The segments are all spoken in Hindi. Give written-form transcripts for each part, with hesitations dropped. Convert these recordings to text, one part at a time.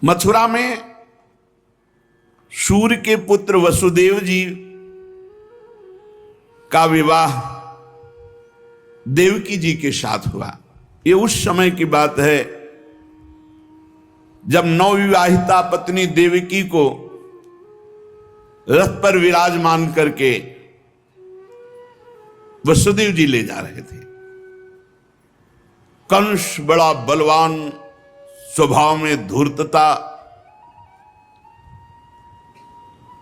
मथुरा में सूर्य के पुत्र वसुदेव जी का विवाह देवकी जी के साथ हुआ। ये उस समय की बात है जब नवविवाहिता पत्नी देवकी को रथ पर विराजमान करके वसुदेव जी ले जा रहे थे। कंस बड़ा बलवान, स्वभाव में धूर्तता।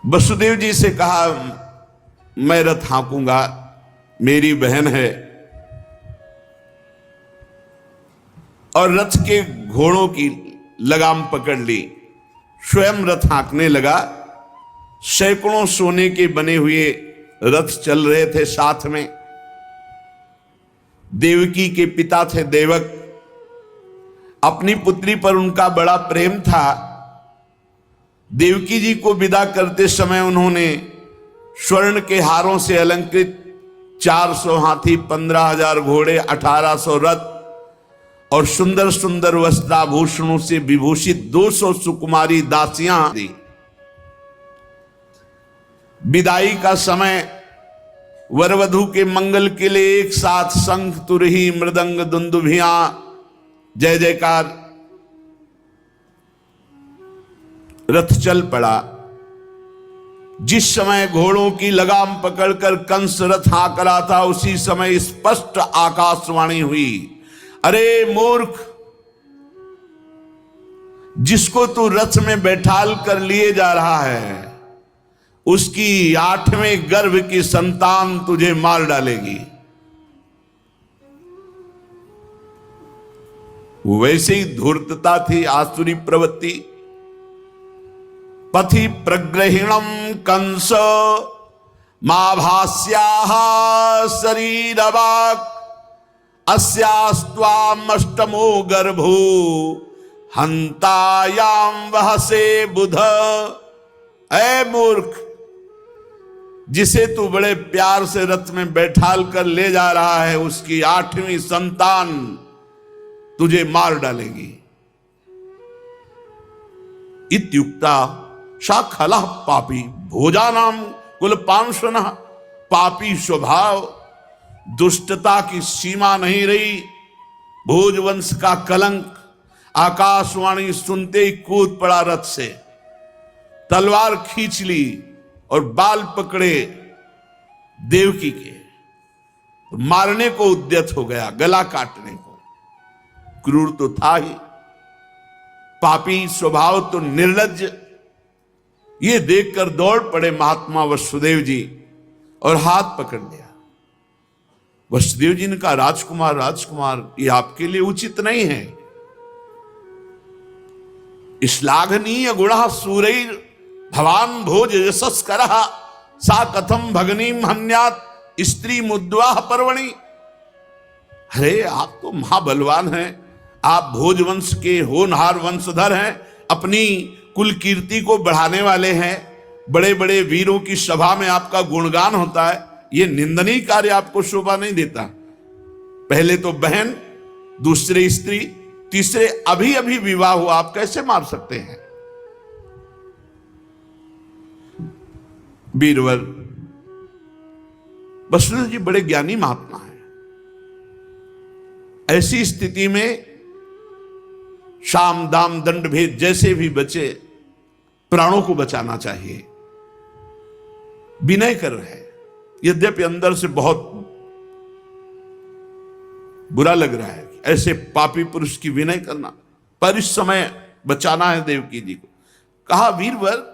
वसुदेव जी से कहा, मैं रथ हाँकूंगा, मेरी बहन है। और रथ के घोड़ों की लगाम पकड़ ली, स्वयं रथ हाँकने लगा। सैकड़ों सोने के बने हुए रथ चल रहे थे साथ में। देवकी के पिता थे देवक, अपनी पुत्री पर उनका बड़ा प्रेम था। देवकी जी को विदा करते समय उन्होंने स्वर्ण के हारों से अलंकृत 400 हाथी, 15,000 घोड़े, 1800 रथ और सुंदर सुंदर वस्त्राभूषणों से विभूषित 200 सुकुमारी दासियां दी। विदाई का समय वरवधु के मंगल के लिए एक साथ शंख, तुरही, मृदंग, दुंदुभियां, जय जयकार। रथ चल पड़ा। जिस समय घोड़ों की लगाम पकड़कर कंस रथ हाँक रहा था, उसी समय स्पष्ट आकाशवाणी हुई, अरे मूर्ख, जिसको तू रथ में बैठाल कर लिए जा रहा है, उसकी 8वें गर्भ की संतान तुझे मार डालेगी। वैसे ही धूर्तता थी, आसुरी प्रवृत्ति। पथि प्रग्रहिणम कंस माभास्याः शरीरवाक् अस्यास्त्वामष्टमो गर्भो हंतायाम वहसे बुध। ऐ मूर्ख, जिसे तू बड़े प्यार से रथ में बैठाल कर ले जा रहा है, उसकी 8वीं संतान तुझे मार डालेगी। इत्युक्ता सा खलः पापी भोजानाम कुलपांशुनः। पापी स्वभाव, दुष्टता की सीमा नहीं रही। भोजवंश का कलंक। आकाशवाणी सुनते ही कूद पड़ा रथ से, तलवार खींच ली और बाल पकड़े देवकी के, मारने को उद्यत हो गया, गला काटने को। क्रूर तो था ही, पापी स्वभाव तो निर्लज्ज। ये देखकर दौड़ पड़े महात्मा वसुदेव जी और हाथ पकड़ लिया। वसुदेव जी ने कहा, राजकुमार राजकुमार, ये आपके लिए उचित नहीं है। श्लाघनीय गुणः सूरैर् भवान भोज यशस्करः सा कथम भगनीम हन्यात स्त्री मुद्वाह पर्वणि। अरे आप तो महाबलवान हैं, आप भोजवंश के होनहार वंशधर हैं, अपनी कुल कीर्ति को बढ़ाने वाले हैं। बड़े बड़े वीरों की सभा में आपका गुणगान होता है। यह निंदनीय कार्य आपको शोभा नहीं देता। पहले तो बहन, दूसरे स्त्री, तीसरे अभी अभी विवाह हुआ, आप कैसे मार सकते हैं? बीरबल, वसुदेव जी बड़े ज्ञानी महात्मा हैं। ऐसी स्थिति में साम दाम दंड भेद जैसे भी बचे, प्राणों को बचाना चाहिए। विनय कर रहे हैं, यद्यपि अंदर से बहुत बुरा लग रहा है ऐसे पापी पुरुष की विनय करना, पर इस समय बचाना है देवकी जी को। कहा, वीरवर,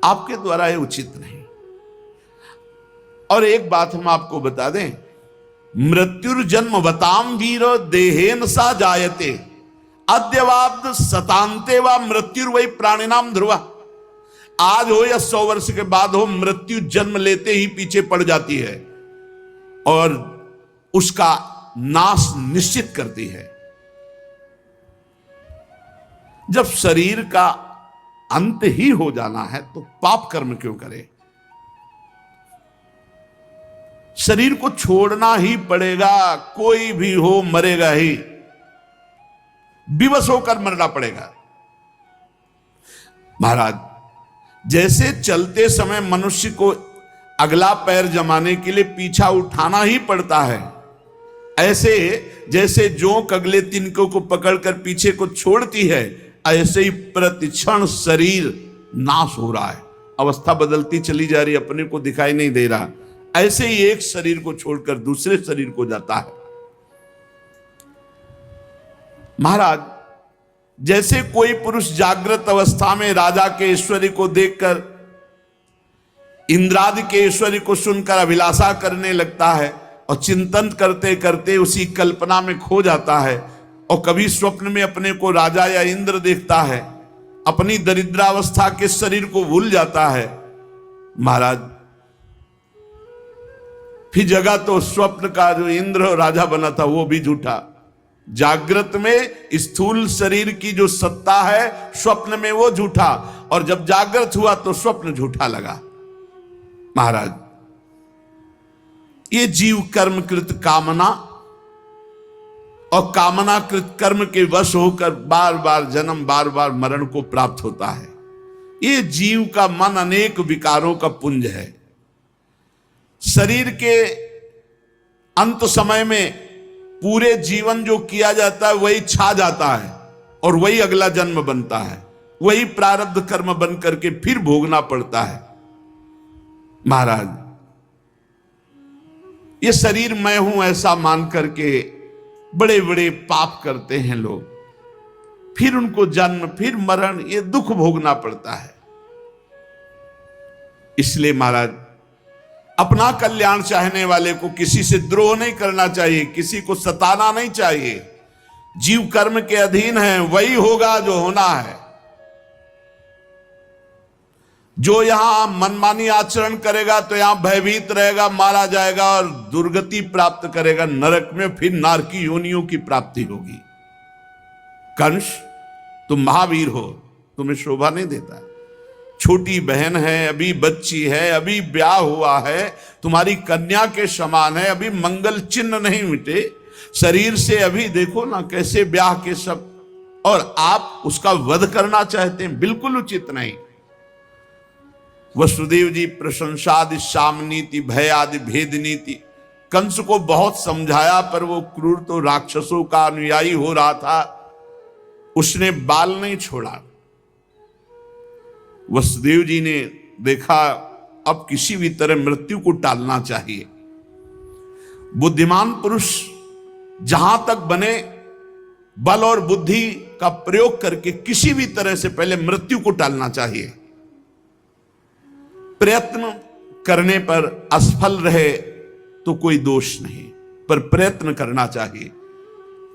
आपके द्वारा यह उचित नहीं। और एक बात हम आपको बता दें, मृत्युर्जन्म बताम वीर देहेन सा जायते अद्यवाब्द सतांते व मृत्युर्वै प्राणिनाम ध्रुवा। आज हो या 100 वर्ष के बाद हो, मृत्यु जन्म लेते ही पीछे पड़ जाती है और उसका नाश निश्चित करती है। जब शरीर का अंत ही हो जाना है तो पाप कर्म क्यों करे? शरीर को छोड़ना ही पड़ेगा, कोई भी हो मरेगा ही। विवश होकर मरना पड़ेगा। महाराज, जैसे चलते समय मनुष्य को अगला पैर जमाने के लिए पीछा उठाना ही पड़ता है, ऐसे जैसे जोंक अगले तिनकों को पकड़कर पीछे को छोड़ती है, ऐसे ही प्रतिक्षण शरीर नाश हो रहा है, अवस्था बदलती चली जा रही, अपने को दिखाई नहीं दे रहा। ऐसे ही एक शरीर को छोड़कर दूसरे शरीर को जाता है। महाराज, जैसे कोई पुरुष जागृत अवस्था में राजा के ऐश्वर्य को देखकर, इंद्रादि के ऐश्वर्य को सुनकर अभिलाषा करने लगता है और चिंतन करते करते उसी कल्पना में खो जाता है, और कभी स्वप्न में अपने को राजा या इंद्र देखता है, अपनी दरिद्रावस्था के शरीर को भूल जाता है। महाराज, फिर जगह तो स्वप्न का जो इंद्र और राजा बना था वो भी झूठा। जागृत में स्थूल शरीर की जो सत्ता है, स्वप्न में वो झूठा, और जब जागृत हुआ तो स्वप्न झूठा लगा। महाराज, ये जीव कर्मकृत कामना और कामनाकृत कर्म के वश होकर बार बार जन्म, बार बार मरण को प्राप्त होता है। ये जीव का मन अनेक विकारों का पुंज है। शरीर के अंत समय में पूरे जीवन जो किया जाता है वही छा जाता है, और वही अगला जन्म बनता है, वही प्रारब्ध कर्म बन करके फिर भोगना पड़ता है। महाराज, ये शरीर मैं हूं ऐसा मान करके बड़े बड़े पाप करते हैं लोग, फिर उनको जन्म, फिर मरण, ये दुख भोगना पड़ता है। इसलिए महाराज, अपना कल्याण चाहने वाले को किसी से द्रोह नहीं करना चाहिए, किसी को सताना नहीं चाहिए। जीव कर्म के अधीन है, वही होगा जो होना है। जो यहां मनमानी आचरण करेगा तो यहां भयभीत रहेगा, मारा जाएगा और दुर्गति प्राप्त करेगा, नरक में फिर नारकी योनियों की प्राप्ति होगी। कंस, तुम महावीर हो, तुम्हें शोभा नहीं देता। छोटी बहन है, अभी बच्ची है, अभी ब्याह हुआ है, तुम्हारी कन्या के समान है, अभी मंगल चिन्ह नहीं मिटे, शरीर से अभी देखो ना कैसे ब्याह के सब, और आप उसका वध करना चाहते हैं, बिल्कुल उचित नहीं। वसुदेव जी प्रशंसादि साम नीति भय आदि भेद नीति, कंस को बहुत समझाया, पर वो क्रूर तो राक्षसों का अनुयायी हो रहा था, उसने बाल नहीं छोड़ा। वसुदेव जी ने देखा अब किसी भी तरह मृत्यु को टालना चाहिए। बुद्धिमान पुरुष जहां तक बने बल और बुद्धि का प्रयोग करके किसी भी तरह से पहले मृत्यु को टालना चाहिए। प्रयत्न करने पर असफल रहे तो कोई दोष नहीं, पर प्रयत्न करना चाहिए।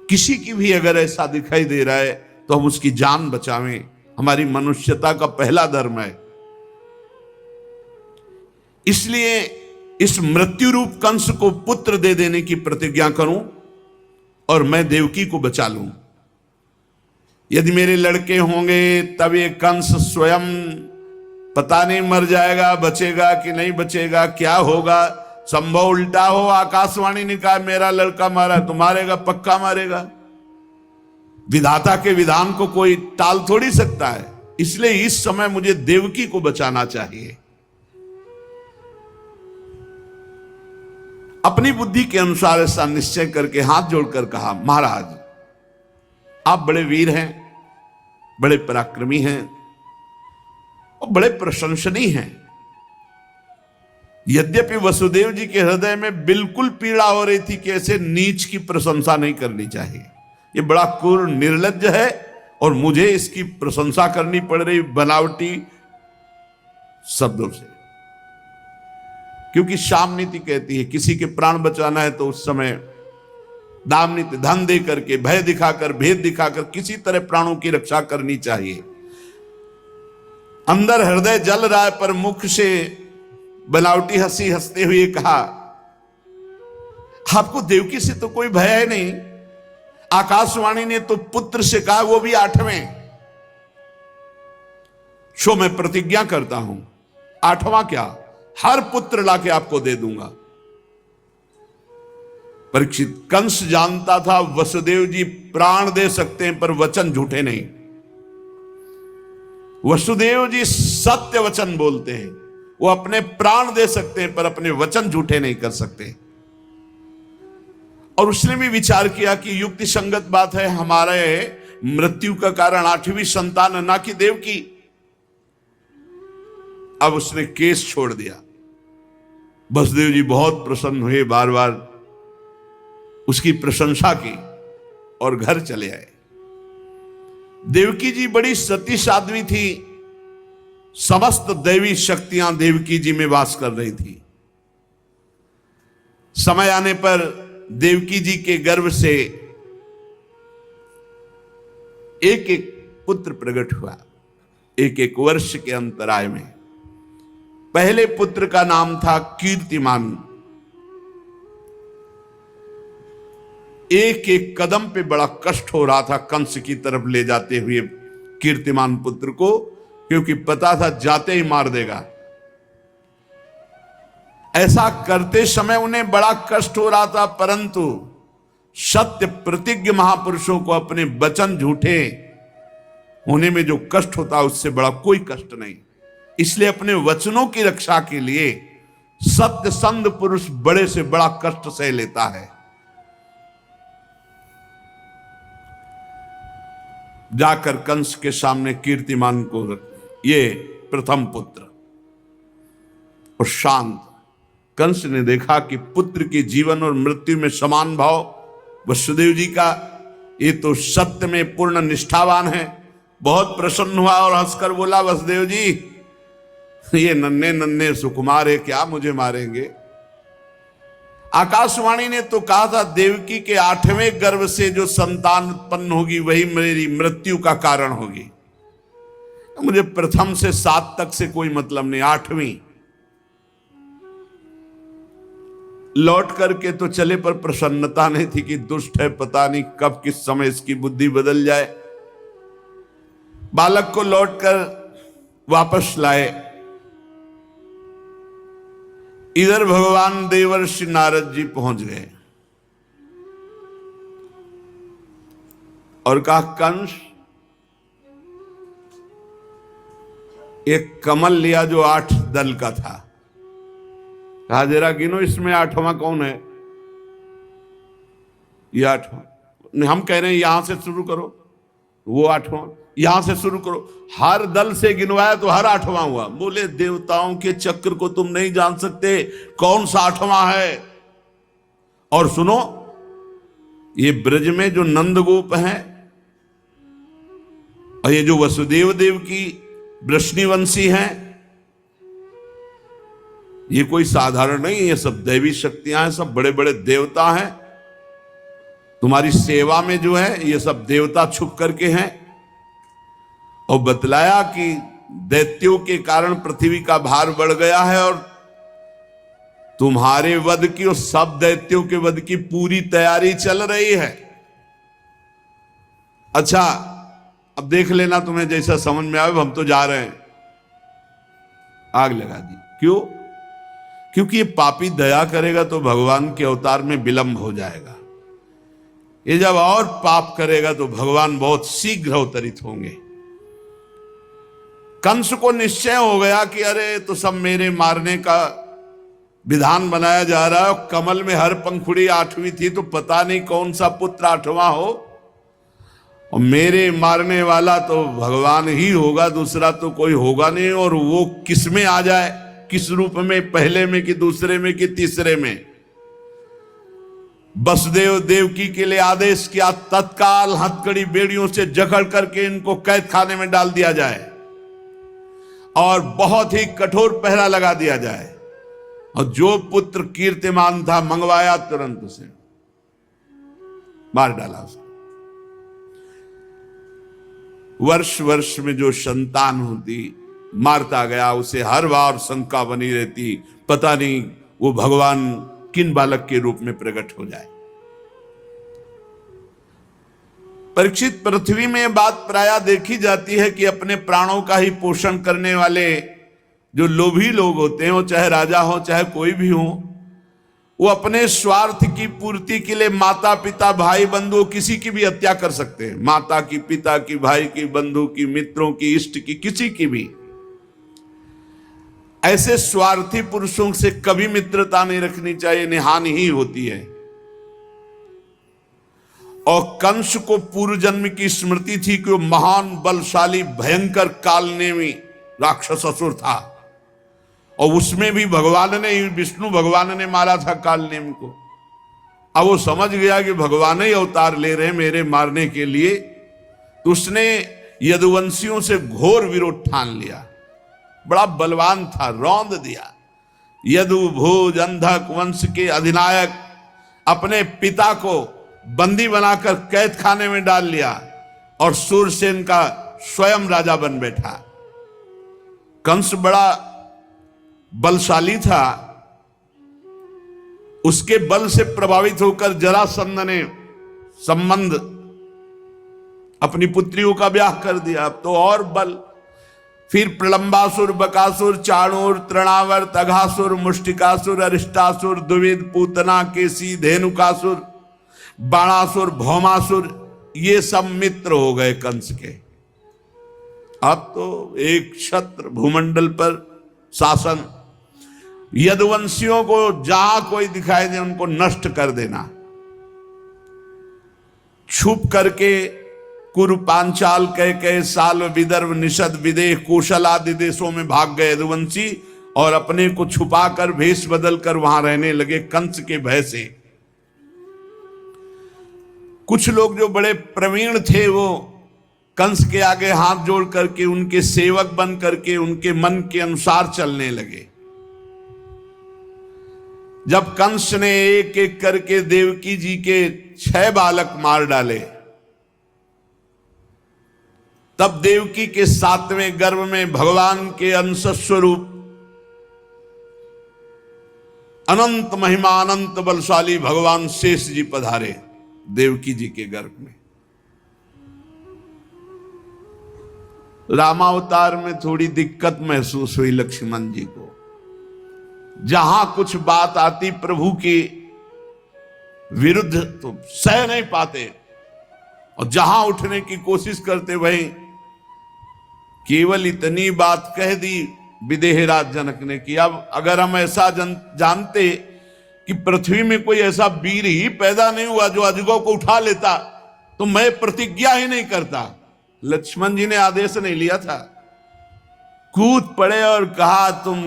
किसी की भी अगर ऐसा दिखाई दे रहा है तो हम उसकी जान बचावें, हमारी मनुष्यता का पहला धर्म है। इसलिए इस मृत्यु रूप कंस को पुत्र दे देने की प्रतिज्ञा करूं और मैं देवकी को बचा लूं। यदि मेरे लड़के होंगे तब ये कंस स्वयं पता नहीं मर जाएगा, बचेगा कि नहीं बचेगा, क्या होगा। संभव उल्टा हो, आकाशवाणी ने कहा मेरा लड़का मारा तो मारेगा, पक्का मारेगा। विधाता के विधान को कोई टाल थोड़ी सकता है। इसलिए इस समय मुझे देवकी को बचाना चाहिए। अपनी बुद्धि के अनुसार ऐसा निश्चय करके हाथ जोड़कर कहा, महाराज आप बड़े वीर हैं, बड़े पराक्रमी हैं और बड़े प्रशंसनीय हैं। यद्यपि वसुदेव जी के हृदय में बिल्कुल पीड़ा हो रही थी कि ऐसे नीच की प्रशंसा नहीं करनी चाहिए, ये बड़ा क्रूर निर्लज्ज है और मुझे इसकी प्रशंसा करनी पड़ रही बनावटी शब्दों से। क्योंकि शाम नीति कहती है किसी के प्राण बचाना है तो उस समय दाम नीति, धन दे करके, भय दिखाकर, भेद दिखाकर किसी तरह प्राणों की रक्षा करनी चाहिए। अंदर हृदय जल रहा है पर मुख से बनावटी हंसी हंसते हुए कहा, आपको देवकी से तो कोई भय है नहीं। आकाशवाणी ने तो पुत्र से कहा, वो भी 8वें। सो मैं प्रतिज्ञा करता हूं 8वां क्या, हर पुत्र लाके आपको दे दूंगा। परीक्षित, कंस जानता था वसुदेव जी प्राण दे सकते हैं पर वचन झूठे नहीं। वसुदेव जी सत्य वचन बोलते हैं, वो अपने प्राण दे सकते हैं पर अपने वचन झूठे नहीं कर सकते। और उसने भी विचार किया कि युक्ति संगत बात है, हमारे मृत्यु का कारण 8वीं संतान है, ना कि देव की। अब उसने केस छोड़ दिया। वसुदेव जी बहुत प्रसन्न हुए, बार बार उसकी प्रशंसा की और घर चले आए। देवकी जी बड़ी सती साध्वी थी, समस्त दैवी शक्तियां देवकी जी में वास कर रही थी। समय आने पर देवकी जी के गर्भ से एक एक पुत्र प्रकट हुआ, एक एक वर्ष के अंतराय में। पहले पुत्र का नाम था कीर्तिमान। एक एक कदम पे बड़ा कष्ट हो रहा था कंस की तरफ ले जाते हुए कीर्तिमान पुत्र को, क्योंकि पता था जाते ही मार देगा। ऐसा करते समय उन्हें बड़ा कष्ट हो रहा था, परंतु सत्य प्रतिज्ञ महापुरुषों को अपने वचन झूठे होने में जो कष्ट होता उससे बड़ा कोई कष्ट नहीं। इसलिए अपने वचनों की रक्षा के लिए सत्य संध पुरुष बड़े से बड़ा कष्ट सह लेता है। जाकर कंस के सामने कीर्तिमान को, ये प्रथम पुत्र, और शांत। कंस ने देखा कि पुत्र के जीवन और मृत्यु में समान भाव वसुदेव जी का, ये तो सत्य में पूर्ण निष्ठावान है। बहुत प्रसन्न हुआ और हंसकर बोला, वसुदेव जी ये नन्हे नन्हे सुकुमार है, क्या मुझे मारेंगे? आकाशवाणी ने तो कहा था देवकी के 8वें गर्भ से जो संतान उत्पन्न होगी वही मेरी मृत्यु का कारण होगी। मुझे प्रथम से 7 तक से कोई मतलब नहीं, 8वीं लौट करके तो चले, पर प्रसन्नता नहीं थी कि दुष्ट है, पता नहीं कब किस समय इसकी बुद्धि बदल जाए। बालक को लौटकर वापस लाए। इधर भगवान देवर्षि नारद जी पहुंच गए और कहा, कंस एक कमल लिया जो 8 दल का था। कहा जरा गिनो इसमें 8वां कौन है? ये 8वां नहीं, हम कह रहे हैं यहां से शुरू करो, वो 8वां, यहां से शुरू करो। हर दल से गिनवाया तो हर 8वां हुआ। बोले देवताओं के चक्र को तुम नहीं जान सकते, कौन सा 8वां है? और सुनो, ये ब्रज में जो नंदगोप हैं और ये जो वसुदेव देव की वृष्णिवंशी हैं, ये कोई साधारण नहीं, ये सब दैवी शक्तियां हैं, सब बड़े बड़े देवता हैं। तुम्हारी सेवा में जो है ये सब देवता छुप करके हैं। और बतलाया कि दैत्यों के कारण पृथ्वी का भार बढ़ गया है और तुम्हारे वध की और सब दैत्यों के वध की पूरी तैयारी चल रही है। अच्छा, अब देख लेना, तुम्हें जैसा समझ में आए। हम तो जा रहे हैं। आग लगा दी। क्यों? क्योंकि ये पापी दया करेगा तो भगवान के अवतार में विलंब हो जाएगा। ये जब और पाप करेगा तो भगवान बहुत शीघ्र अवतरित होंगे। कंस को निश्चय हो गया कि अरे तो सब मेरे मारने का विधान बनाया जा रहा है। कमल में हर पंखुड़ी 8वीं थी, तो पता नहीं कौन सा पुत्र 8वां हो, और मेरे मारने वाला तो भगवान ही होगा, दूसरा तो कोई होगा नहीं। और वो किस में आ जाए, किस रूप में, पहले में कि दूसरे में कि तीसरे में? वसुदेव देवकी के लिए आदेश किया, तत्काल हथकड़ी बेड़ियों से जकड़ करके इनको कैद खाने में डाल दिया जाए और बहुत ही कठोर पहरा लगा दिया जाए। और जो पुत्र कीर्तिमान था मंगवाया, तुरंत उसे मार डाला। उसे वर्ष वर्ष में जो संतान होती मारता गया, उसे हर बार शंका बनी रहती, पता नहीं वो भगवान किन बालक के रूप में प्रकट हो जाए। परीक्षित, पृथ्वी में बात प्रायः देखी जाती है कि अपने प्राणों का ही पोषण करने वाले जो लोभी लोग होते हैं, वो चाहे राजा हो चाहे कोई भी हो, वो अपने स्वार्थ की पूर्ति के लिए माता पिता भाई बंधु किसी की भी हत्या कर सकते हैं, माता की, पिता की, भाई की, बंधु की, मित्रों की, इष्ट की, किसी की भी। ऐसे स्वार्थी पुरुषों से कभी मित्रता नहीं रखनी चाहिए, नहीं हानि ही होती है। और कंस को पूर्व जन्म की स्मृति थी कि वो महान बलशाली भयंकर कालनेमी राक्षस असुर था, और उसमें भी भगवान ने, विष्णु भगवान ने मारा था कालनेमी को। अब वो समझ गया कि भगवान ही अवतार ले रहे हैं मेरे मारने के लिए, तो उसने यदुवंशियों से घोर विरोध ठान लिया। बड़ा बलवान था, रौंद दिया। यदु भोज अंधक वंश के अधिनायक अपने पिता को बंदी बनाकर कैद खाने में डाल लिया, और सूरसेन का स्वयं राजा बन बैठा। कंस बड़ा बलशाली था, उसके बल से प्रभावित होकर जरासंध ने संबंध अपनी पुत्रियों का ब्याह कर दिया। अब तो और बल, फिर प्रलंबासुर, बकासुर, चाणूर, तृणावर्त, अघासुर, मुष्टिकासुर, अरिष्टासुर, द्विविद, पूतना, केसी, धेनुकासुर, बाणासुर, भौमासुर, ये सब मित्र हो गए कंस के। अब तो एक छत्र भूमंडल पर शासन, यदुवंशियों को जहां कोई दिखाई दे उनको नष्ट कर देना। छुप करके कुरु, पांचाल, कैकेय, साल्व, विदर्भ, निषद, विदेह, कौशल आदि देशों में भाग गए यदुवंशी, और अपने को छुपाकर भेष बदलकर वहां रहने लगे कंस के भय से। कुछ लोग जो बड़े प्रवीण थे वो कंस के आगे हाथ जोड़ करके उनके सेवक बन करके उनके मन के अनुसार चलने लगे। जब कंस ने एक एक करके देवकी जी के 6 बालक मार डाले, तब देवकी के 7वें गर्भ में भगवान के अंश स्वरूप अनंत महिमा, अनंत बलशाली भगवान शेष जी पधारे देवकी जी के गर्भ में। रामावतार में थोड़ी दिक्कत महसूस हुई लक्ष्मण जी को। जहां कुछ बात आती प्रभु के विरुद्ध तो सह नहीं पाते, और जहां उठने की कोशिश करते वहीं केवल इतनी बात कह दी विदेहराज जनक ने कि अब अगर हम ऐसा जानते कि पृथ्वी में कोई ऐसा वीर ही पैदा नहीं हुआ जो अजगरों को उठा लेता, तो मैं प्रतिज्ञा ही नहीं करता। लक्ष्मण जी ने आदेश नहीं लिया था, कूद पड़े और कहा तुम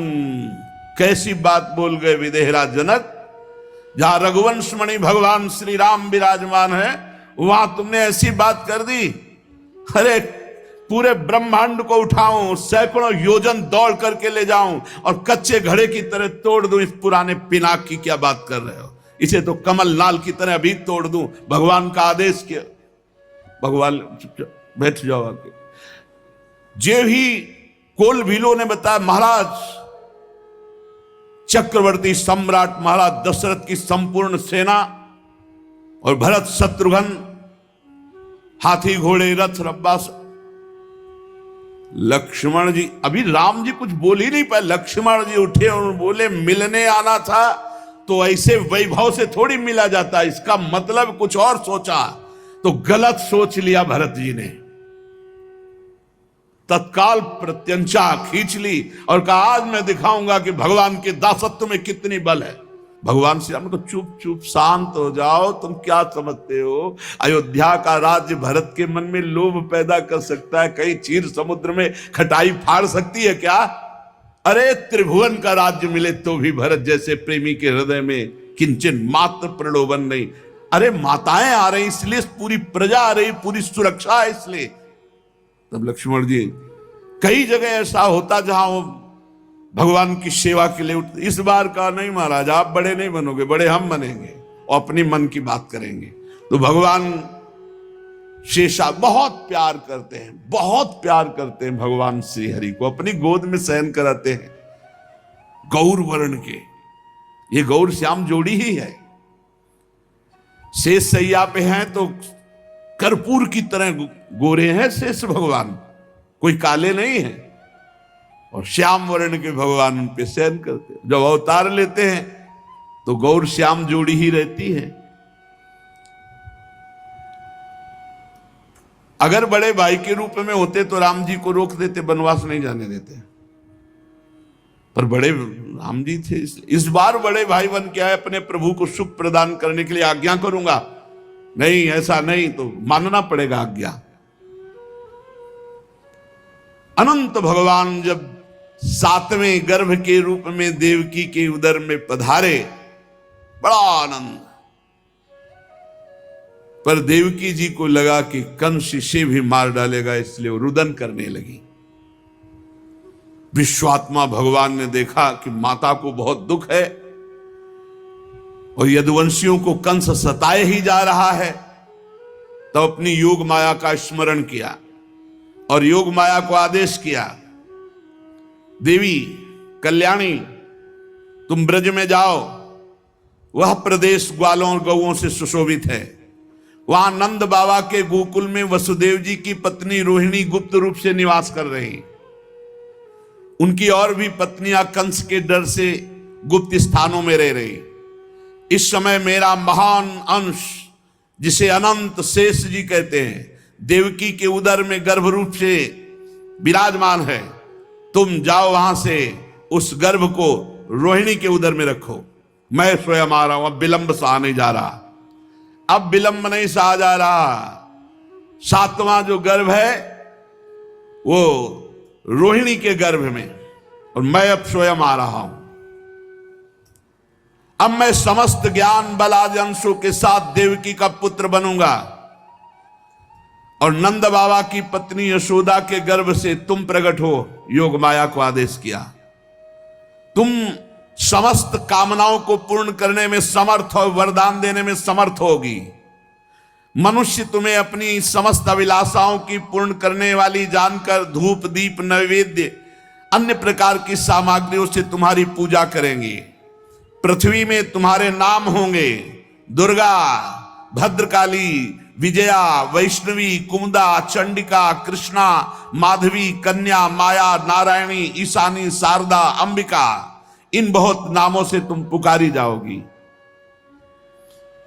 कैसी बात बोल गए विदेहराज जनक, जहां रघुवंश मणि भगवान श्री राम विराजमान है वहां तुमने ऐसी बात कर दी। अरे पूरे ब्रह्मांड को उठाऊं, सैकड़ों योजन दौड़ करके ले जाऊं और कच्चे घड़े की तरह तोड़ दूं, इस पुराने पिनाक की क्या बात कर रहे हो? इसे तो कमल नाल की तरह अभी तोड़ दूं, भगवान का आदेश किया। भगवान बैठ जाओ आके। जे ही कोल भीलो ने बताया, महाराज चक्रवर्ती सम्राट महाराज दशरथ की संपूर्ण सेना और भरत शत्रुघ्न, हाथी घोड़े रथ रब्बा। लक्ष्मण जी, अभी राम जी कुछ बोल ही नहीं पाए, लक्ष्मण जी उठे और बोले मिलने आना था तो ऐसे वैभव से थोड़ी मिला जाता, इसका मतलब कुछ और सोचा, तो गलत सोच लिया भरत जी ने। तत्काल प्रत्यंचा खींच ली और कहा आज मैं दिखाऊंगा कि भगवान के दासत्व में कितनी बल है। भगवान श्री राम को चुप चुप शांत हो जाओ, तुम क्या समझते हो अयोध्या का राज्य भरत के मन में लोभ पैदा कर सकता है? कहीं क्षीर समुद्र में खटाई फाड़ सकती है क्या? अरे त्रिभुवन का राज्य मिले तो भी भरत जैसे प्रेमी के हृदय में किंचन मात्र प्रलोभन नहीं। अरे माताएं आ रही इसलिए पूरी प्रजा आ रही, पूरी सुरक्षा है इसलिए। तब लक्ष्मण जी, कई जगह ऐसा होता जहां वो भगवान की सेवा के लिए उठते। इस बार का नहीं महाराज, आप बड़े नहीं बनोगे, बड़े हम बनेंगे और अपनी मन की बात करेंगे। तो भगवान शेषा बहुत प्यार करते हैं, बहुत प्यार करते हैं भगवान श्री हरि को, अपनी गोद में शयन कराते हैं। गौर वर्ण के, ये गौर श्याम जोड़ी ही है। शेष सैया पे हैं तो कर्पूर की तरह गोरे हैं शेष भगवान, कोई काले नहीं है, और श्याम वर्ण के भगवान उन पे शयन करते हैं। जब अवतार लेते हैं तो गौर श्याम जोड़ी ही रहती है। अगर बड़े भाई के रूप में होते तो राम जी को रोक देते, वनवास नहीं जाने देते, पर बड़े राम जी थे। इस बार बड़े भाई बन के आए, अपने प्रभु को सुख प्रदान करने के लिए आज्ञा करूंगा। नहीं, ऐसा नहीं, तो मानना पड़ेगा आज्ञा। अनंत भगवान जब 7वें गर्भ के रूप में देवकी के उदर में पधारे, बड़ा आनंद। पर देवकी जी को लगा कि कंस इसे भी मार डालेगा, इसलिए वो रुदन करने लगी। विश्वात्मा भगवान ने देखा कि माता को बहुत दुख है और यदुवंशियों को कंस सताए ही जा रहा है, तो अपनी योग माया का स्मरण किया और योग माया को आदेश किया, देवी कल्याणी, तुम ब्रज में जाओ, वह प्रदेश ग्वालों और गौओं से सुशोभित है। वहां नंद बाबा के गोकुल में वसुदेव जी की पत्नी रोहिणी गुप्त रूप से निवास कर रही। उनकी और भी पत्नियां कंस के डर से गुप्त स्थानों में रह रही। इस समय मेरा महान अंश, जिसे अनंत शेष जी कहते हैं, देवकी के उदर में गर्भ रूप से विराजमान है। तुम जाओ वहां से उस गर्भ को रोहिणी के उदर में रखो। मैं स्वयं आ रहा हूं, अब विलंब सा नहीं जा रहा, अब विलंब नहीं सहा जा रहा। 7वां जो गर्भ है वो रोहिणी के गर्भ में, और मैं अब स्वयं आ रहा हूं। अब मैं समस्त ज्ञान बल आदि अंशों के साथ देवकी का पुत्र बनूंगा, और नंद बाबा की पत्नी यशोदा के गर्भ से तुम प्रकट हो। योग माया को आदेश किया, तुम समस्त कामनाओं को पूर्ण करने में समर्थ और वरदान देने में समर्थ होगी। मनुष्य तुम्हें अपनी समस्त अभिलाषाओं की पूर्ण करने वाली जानकर धूप दीप नैवेद्य अन्य प्रकार की सामग्रियों से तुम्हारी पूजा करेंगे। पृथ्वी में तुम्हारे नाम होंगे, दुर्गा, भद्रकाली, विजया, वैष्णवी, कुमुदा, चंडिका, कृष्णा, माधवी, कन्या, माया, नारायणी, ईशानी, शारदा, अंबिका। इन बहुत नामों से तुम पुकारी जाओगी।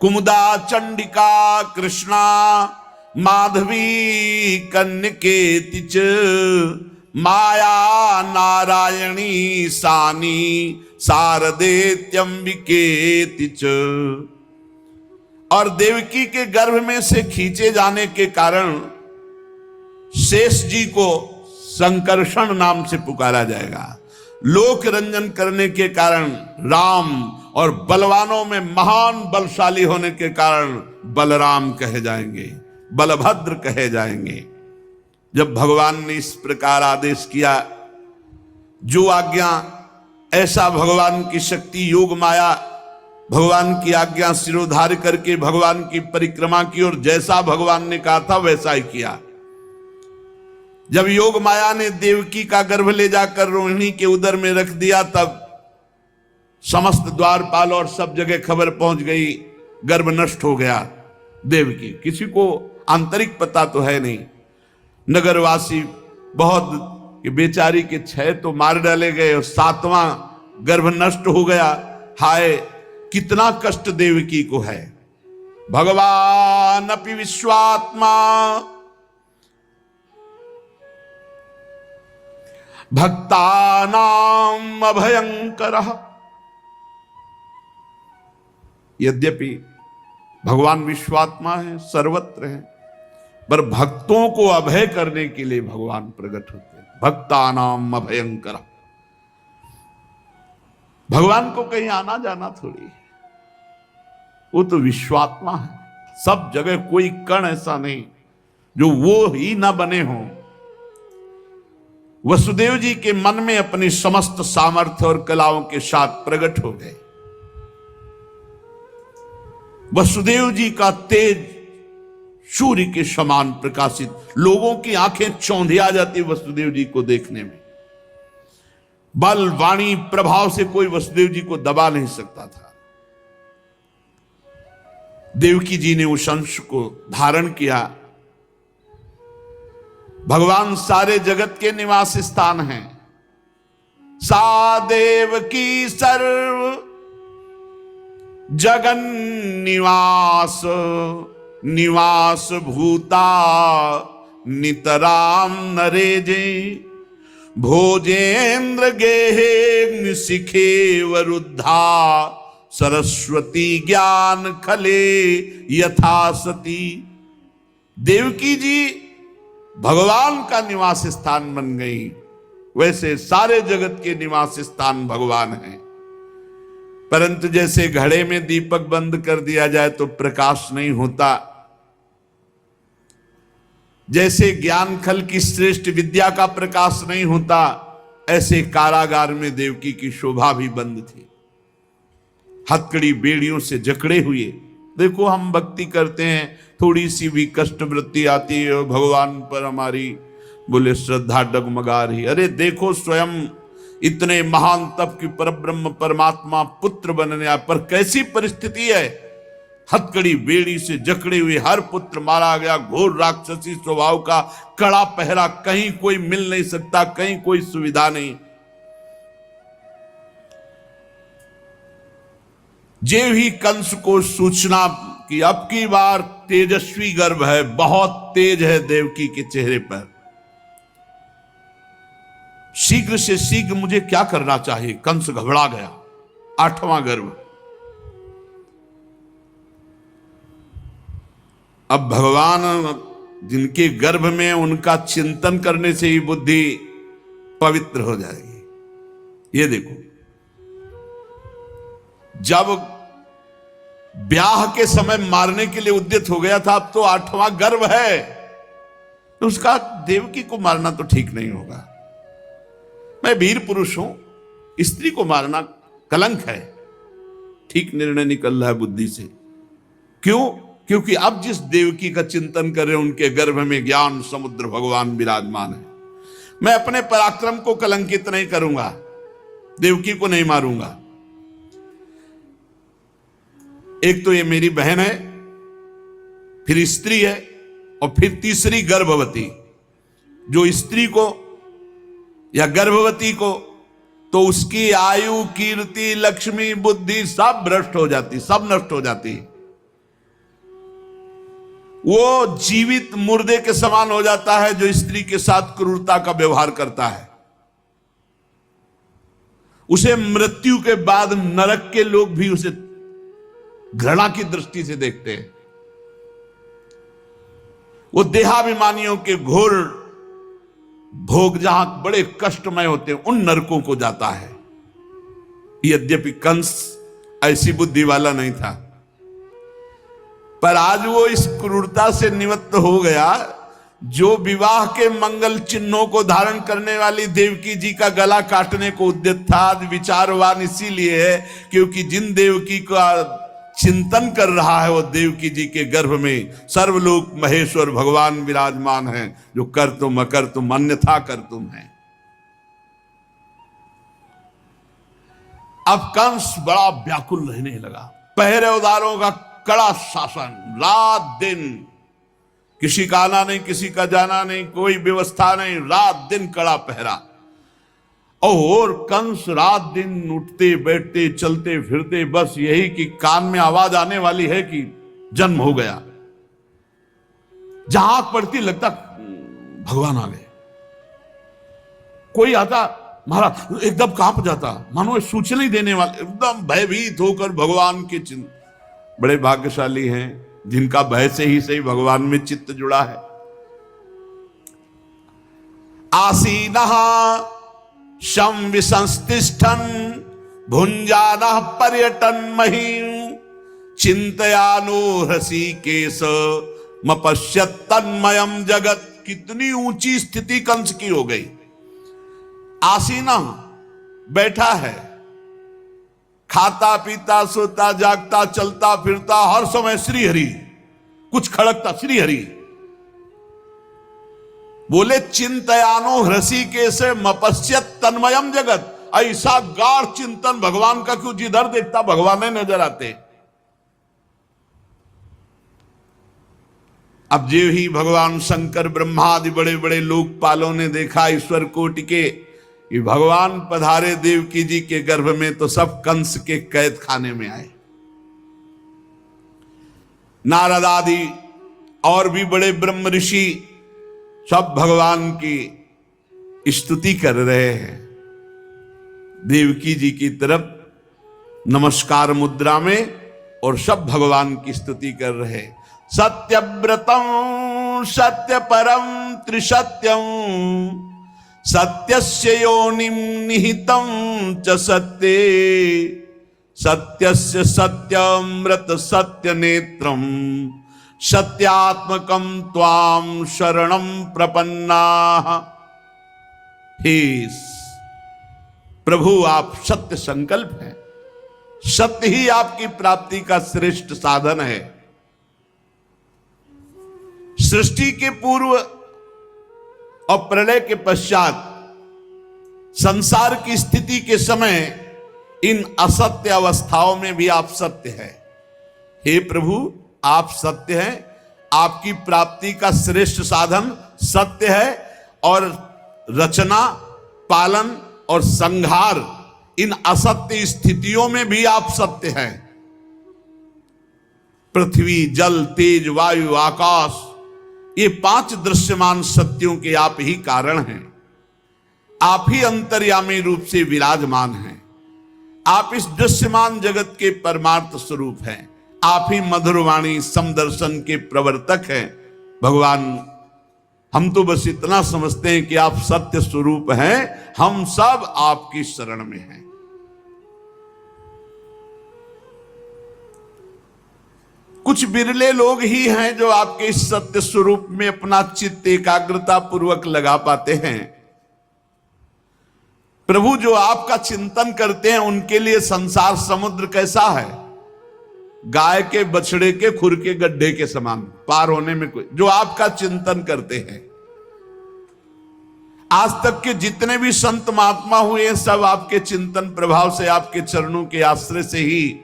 कुमुदा, चंडिका, कृष्णा, माधवी, कन्यकेति च, माया, नारायणी, सानी, शारदेत्यंबिकेति च। और देवकी के गर्भ में से खींचे जाने के कारण शेष जी को संकर्षण नाम से पुकारा जाएगा। लोक रंजन करने के कारण राम, और बलवानों में महान बलशाली होने के कारण बलराम कहे जाएंगे, बलभद्र कहे जाएंगे। जब भगवान ने इस प्रकार आदेश किया, जो आज्ञा, ऐसा भगवान की शक्ति योग माया भगवान की आज्ञा सिरोधार करके भगवान की परिक्रमा की, और जैसा भगवान ने कहा था वैसा ही किया। जब योग माया ने देवकी का गर्भ ले जाकर रोहिणी के उदर में रख दिया, तब समस्त द्वारपाल और सब जगह खबर पहुंच गई, गर्भ नष्ट हो गया देवकी। किसी को आंतरिक पता तो है नहीं। नगरवासी बहुत कि बेचारी के 6 तो मार डाले गए और 7वां गर्भ नष्ट हो गया। हाय, कितना कष्ट देवकी को है। भगवान अपि विश्वात्मा भक्तानाम अभयंकरः। यद्यपि भगवान विश्वात्मा है, सर्वत्र है, पर भक्तों को अभय करने के लिए भगवान प्रकट होते हैं। भक्तानाम अभयंकरः। भगवान को कहीं आना जाना थोड़ी है, वो तो विश्वात्मा है। सब जगह कोई कण ऐसा नहीं जो वो ही ना बने हों। वसुदेव जी के मन में अपनी समस्त सामर्थ्य और कलाओं के साथ प्रकट हो गए। वसुदेव जी का तेज सूर्य के समान प्रकाशित, लोगों की आंखें चौंधिया जाती वसुदेव जी को देखने में। बल वाणी प्रभाव से कोई वसुदेव जी को दबा नहीं सकता था। देवकी जी ने उस अंश को धारण किया। भगवान सारे जगत के निवास स्थान हैं। सा देवकी सर्व जगन निवास निवास भूता नितराम नरेजे भोजेन्द्र गेहे शिखे वरुद्धा सरस्वती ज्ञान खले यथा सती। देवकी जी भगवान का निवास स्थान बन गई, वैसे सारे जगत के निवास स्थान भगवान हैं। परंतु जैसे घड़े में दीपक बंद कर दिया जाए तो प्रकाश नहीं होता, जैसे ज्ञान खल की श्रेष्ठ विद्या का प्रकाश नहीं होता, ऐसे कारागार में देवकी की शोभा भी बंद थी, हथकड़ी बेड़ियों से जकड़े हुए। देखो हम भक्ति करते हैं, थोड़ी सी भी कष्ट वृत्ति आती है भगवान पर हमारी बोले श्रद्धा डगमगा रही। अरे देखो स्वयं इतने महान तप की परब्रह्म परमात्मा पुत्र बनने पर कैसी परिस्थिति है, हथकड़ी बेड़ी से जकड़े हुए हर पुत्र मारा गया, घोर राक्षसी स्वभाव का, कड़ा पहरा, कहीं कोई मिल नहीं सकता, कहीं कोई सुविधा नहीं। जे भी कंस को सूचना कि अब की बार तेजस्वी गर्भ है, बहुत तेज है देवकी के चेहरे पर, शीघ्र से शीघ्र मुझे क्या करना चाहिए। कंस घबरा गया, 8वां गर्भ। अब भगवान जिनके गर्भ में, उनका चिंतन करने से ही बुद्धि पवित्र हो जाएगी। ये देखो, जब ब्याह के समय मारने के लिए उद्यत हो गया था, अब तो 8वां गर्भ है, तो उसका देवकी को मारना तो ठीक नहीं होगा। मैं वीर पुरुष हूं, स्त्री को मारना कलंक है। ठीक निर्णय निकल रहा है बुद्धि से। क्यों? क्योंकि अब जिस देवकी का चिंतन कर रहे हैं, उनके गर्भ में ज्ञान समुद्र भगवान विराजमान है। मैं अपने पराक्रम को कलंकित नहीं करूंगा, देवकी को नहीं मारूंगा। एक तो ये मेरी बहन है, फिर स्त्री है, और फिर तीसरी गर्भवती। जो स्त्री को या गर्भवती को, तो उसकी आयु, कीर्ति, लक्ष्मी, बुद्धि सब भ्रष्ट हो जाती, सब नष्ट हो जाती। वो जीवित मुर्दे के समान हो जाता है जो स्त्री के साथ क्रूरता का व्यवहार करता है। उसे मृत्यु के बाद नरक के लोग भी उसे घृणा की दृष्टि से देखते हैं। वो देहाभिमानियों के घोर भोग जहां बड़े कष्टमय होते हैं, उन नरकों को जाता है। यद्यपि कंस ऐसी बुद्धि वाला नहीं था, पर आज वो इस क्रूरता से निवृत्त हो गया। जो विवाह के मंगल चिन्हों को धारण करने वाली देवकी जी का गला काटने को उद्यत था, आज विचारवान इसीलिए है क्योंकि जिन देवकी का चिंतन कर रहा है, वो देवकी जी के गर्भ में सर्वलोक महेश्वर भगवान विराजमान हैं, जो कर तुम अकर तुम अन्यथा कर तुम है। अब कंस बड़ा व्याकुल रहने लगा। पहरेदारों का कड़ा शासन, रात दिन, किसी का आना नहीं, किसी का जाना नहीं, कोई व्यवस्था नहीं, रात दिन कड़ा पहरा। और कंस रात दिन उठते बैठते चलते फिरते बस यही कि कान में आवाज आने वाली है कि जन्म हो गया। जहां आंख पड़ती लगता भगवान आ गए। कोई आता महाराज एकदम कांप जाता, मानो सूचना ही देने वाले, एकदम भयभीत होकर भगवान के चिन्ह। बड़े भाग्यशाली हैं जिनका भय से ही सही भगवान में चित्त जुड़ा है। आसीनः शं विसंस्तिष्ठन् भुंजानः पर्यटन महीं चिंतयानो हृषीकेश मपश्यत् तन्मयम् जगत। कितनी ऊंची स्थिति कंस की हो गई। आसीना, बैठा है, खाता पीता सोता जागता चलता फिरता हर समय श्री हरि, कुछ खड़कता श्री हरि। बोले चिंतयानो हृषीकेश मपश्यत् तन्मयम् जगत। ऐसा गाढ़ चिंतन भगवान का क्यों, जिधर देखता भगवान ही नजर आते। अब जो ही भगवान शंकर ब्रह्मा आदि बड़े बड़े लोकपालों ने देखा ईश्वर कोटि के कि भगवान पधारे देवकी जी के गर्भ में, तो सब कंस के कैद खाने में आए। नारद आदि और भी बड़े ब्रह्म ऋषि सब भगवान की स्तुति कर रहे हैं। देवकी जी की तरफ नमस्कार मुद्रा में और सब भगवान की स्तुति कर रहे। सत्यव्रतम सत्य परम त्रिसत्यम सत्यस्य योनिम निहितम च सत्ये सत्यस्य सत्यमृत सत्य नेत्रम सत्यात्मकम त्वाम शरणम प्रपन्ना। हे प्रभु, आप सत्य संकल्प हैं, सत्य ही आपकी प्राप्ति का श्रेष्ठ साधन है। सृष्टि के पूर्व और प्रलय के पश्चात संसार की स्थिति के समय इन असत्य अवस्थाओं में भी आप सत्य हैं। हे प्रभु, आप सत्य हैं, आपकी प्राप्ति का श्रेष्ठ साधन सत्य है, और रचना, पालन और संहार इन असत्य स्थितियों में भी आप सत्य हैं। पृथ्वी, जल, तेज, वायु, आकाश, ये 5 दृश्यमान सत्यों के आप ही कारण हैं। आप ही अंतर्यामी रूप से विराजमान हैं। आप इस दृश्यमान जगत के परमार्थ स्वरूप हैं। आप ही मधुरवाणी समदर्शन के प्रवर्तक हैं। भगवान, हम तो बस इतना समझते हैं कि आप सत्य स्वरूप हैं, हम सब आपकी शरण में हैं। कुछ बिरले लोग ही हैं जो आपके इस सत्य स्वरूप में अपना चित्त एकाग्रता पूर्वक लगा पाते हैं। प्रभु, जो आपका चिंतन करते हैं उनके लिए संसार समुद्र कैसा है? गाय के बछड़े के खुर के गड्ढे के समान, पार होने में कोई, जो आपका चिंतन करते हैं। आज तक के जितने भी संत महात्मा हुए हैं, सब आपके चिंतन प्रभाव से, आपके चरणों के आश्रय से ही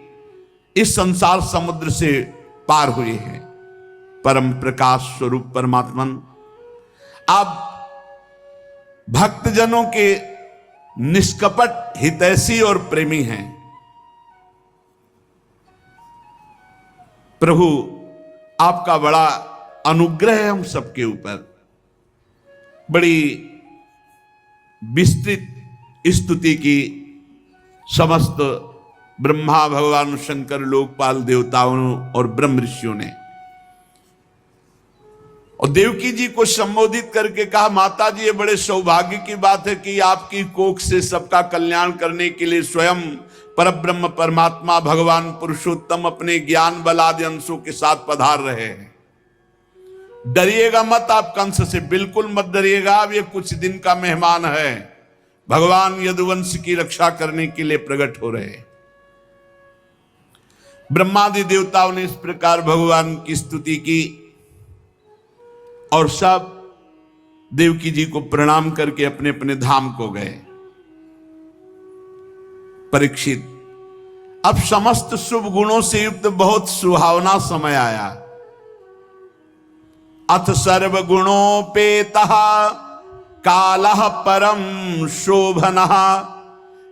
इस संसार समुद्र से पार हुए हैं। परम प्रकाश स्वरूप परमात्मन, आप भक्तजनों के निष्कपट हितैषी और प्रेमी हैं। प्रभु, आपका बड़ा अनुग्रह है हम सबके ऊपर। बड़ी विस्तृत स्तुति की समस्त ब्रह्मा, भगवान शंकर, लोकपाल देवताओं और ब्रह्म ऋषियों ने। और देवकी जी को संबोधित करके कहा, माता जी, ये बड़े सौभाग्य की बात है कि आपकी कोख से सबका कल्याण करने के लिए स्वयं परब्रह्म परमात्मा भगवान पुरुषोत्तम अपने ज्ञान बल आदि अंशों के साथ पधार रहे हैं। डरिएगा मत आप कंस से, बिल्कुल मत डरिएगा। अब ये कुछ दिन का मेहमान है। भगवान यदुवंश की रक्षा करने के लिए प्रकट हो रहे हैं। ब्रह्मादि देवताओं ने इस प्रकार भगवान की स्तुति की और सब देवकी जी को प्रणाम करके अपने अपने धाम को गए। परीक्षित, अब समस्त शुभ गुणों से युक्त बहुत सुहावना समय आया। अथ सर्वगुणोपेतः कालः परम शोभनः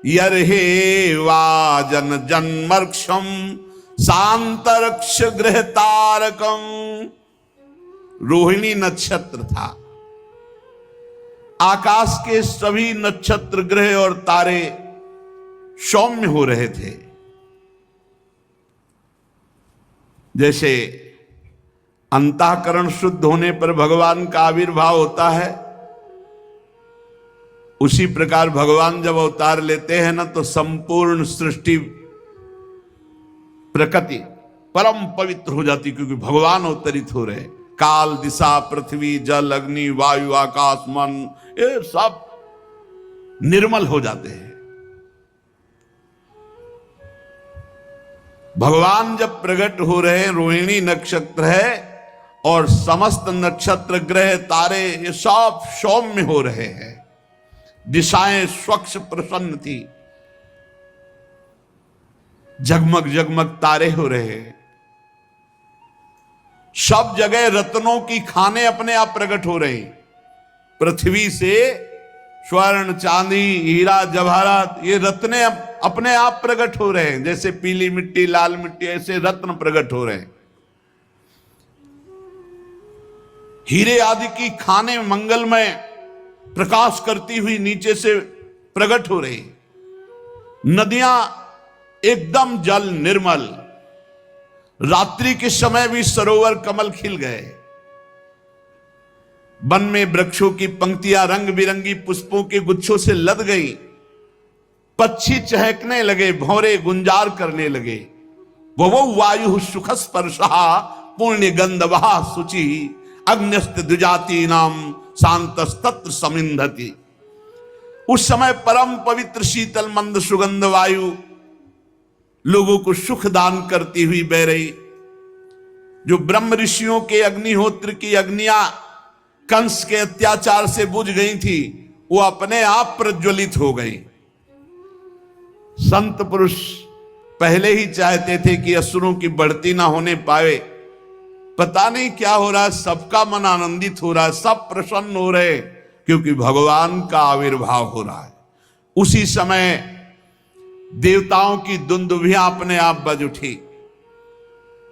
यर्हे वाजन जन्मर्क्षम शांतरक्ष गृह तारकम। रोहिणी नक्षत्र था। आकाश के सभी नक्षत्र, ग्रह और तारे सौम्य हो रहे थे। जैसे अंतःकरण शुद्ध होने पर भगवान का आविर्भाव होता है, उसी प्रकार भगवान जब अवतार लेते हैं ना, तो संपूर्ण सृष्टि प्रकृति परम पवित्र हो जाती, क्योंकि भगवान अवतरित हो रहे। काल, दिशा, पृथ्वी, जल, अग्नि, वायु, आकाश, मन, ये सब निर्मल हो जाते हैं। भगवान जब प्रकट हो रहे हैं, रोहिणी नक्षत्र है और समस्त नक्षत्र, ग्रह, तारे ये सब सौम्य हो रहे हैं। दिशाएं स्वच्छ प्रसन्न थी। जगमग जगमग तारे हो रहे हैं। सब जगह रत्नों की खाने अपने आप प्रकट हो रहे। पृथ्वी से स्वर्ण, चांदी, हीरा, जवाहरात, ये रत्ने अपने आप प्रकट हो रहे हैं। जैसे पीली मिट्टी, लाल मिट्टी, ऐसे रत्न प्रकट हो रहे हैं। हीरे आदि की खाने मंगलमय प्रकाश करती हुई नीचे से प्रकट हो रही, नदियां एकदम जल निर्मल, रात्रि के समय भी सरोवर कमल खिल गए, वन में वृक्षों की पंक्तियां रंग बिरंगी पुष्पों के गुच्छों से लद गई, पक्षी चहकने लगे, भौरे गुंजार करने लगे। वो वायु सुख स्पर्शा पुण्य गंधवा शुचि अग्न्यस्त द्विजाति नाम शांतस्तत्र समिंधति। उस समय परम पवित्र शीतल मंद सुगंध वायु लोगों को सुख दान करती हुई बह रही। जो ब्रह्म ऋषियों के अग्निहोत्र की अग्नियां कंस के अत्याचार से बुझ गई थी, वो अपने आप प्रज्वलित हो गई। संत पुरुष पहले ही चाहते थे कि असुरों की बढ़ती ना होने पाए। पता नहीं क्या हो रहा है, सबका मन आनंदित हो रहा है, सब प्रसन्न हो रहे, क्योंकि भगवान का आविर्भाव हो रहा है। उसी समय देवताओं की दुंदुभियां अपने आप बज उठी,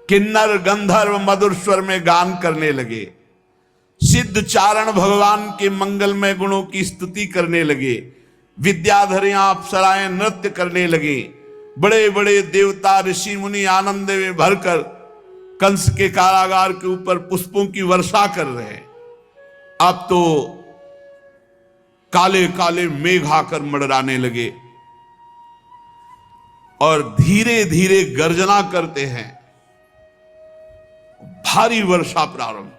किन्नर गंधर्व मधुर स्वर में गान करने लगे, सिद्ध चारण भगवान के मंगलमय गुणों की स्तुति करने लगे, विद्याधरियां अप्सराएं नृत्य करने लगे, बड़े बड़े देवता ऋषि मुनि आनंद में भरकर कंस के कारागार के ऊपर पुष्पों की वर्षा कर रहे हैं। अब तो काले काले मेघ आकर मंडराने लगे और धीरे धीरे गर्जना करते हैं, भारी वर्षा प्रारंभ।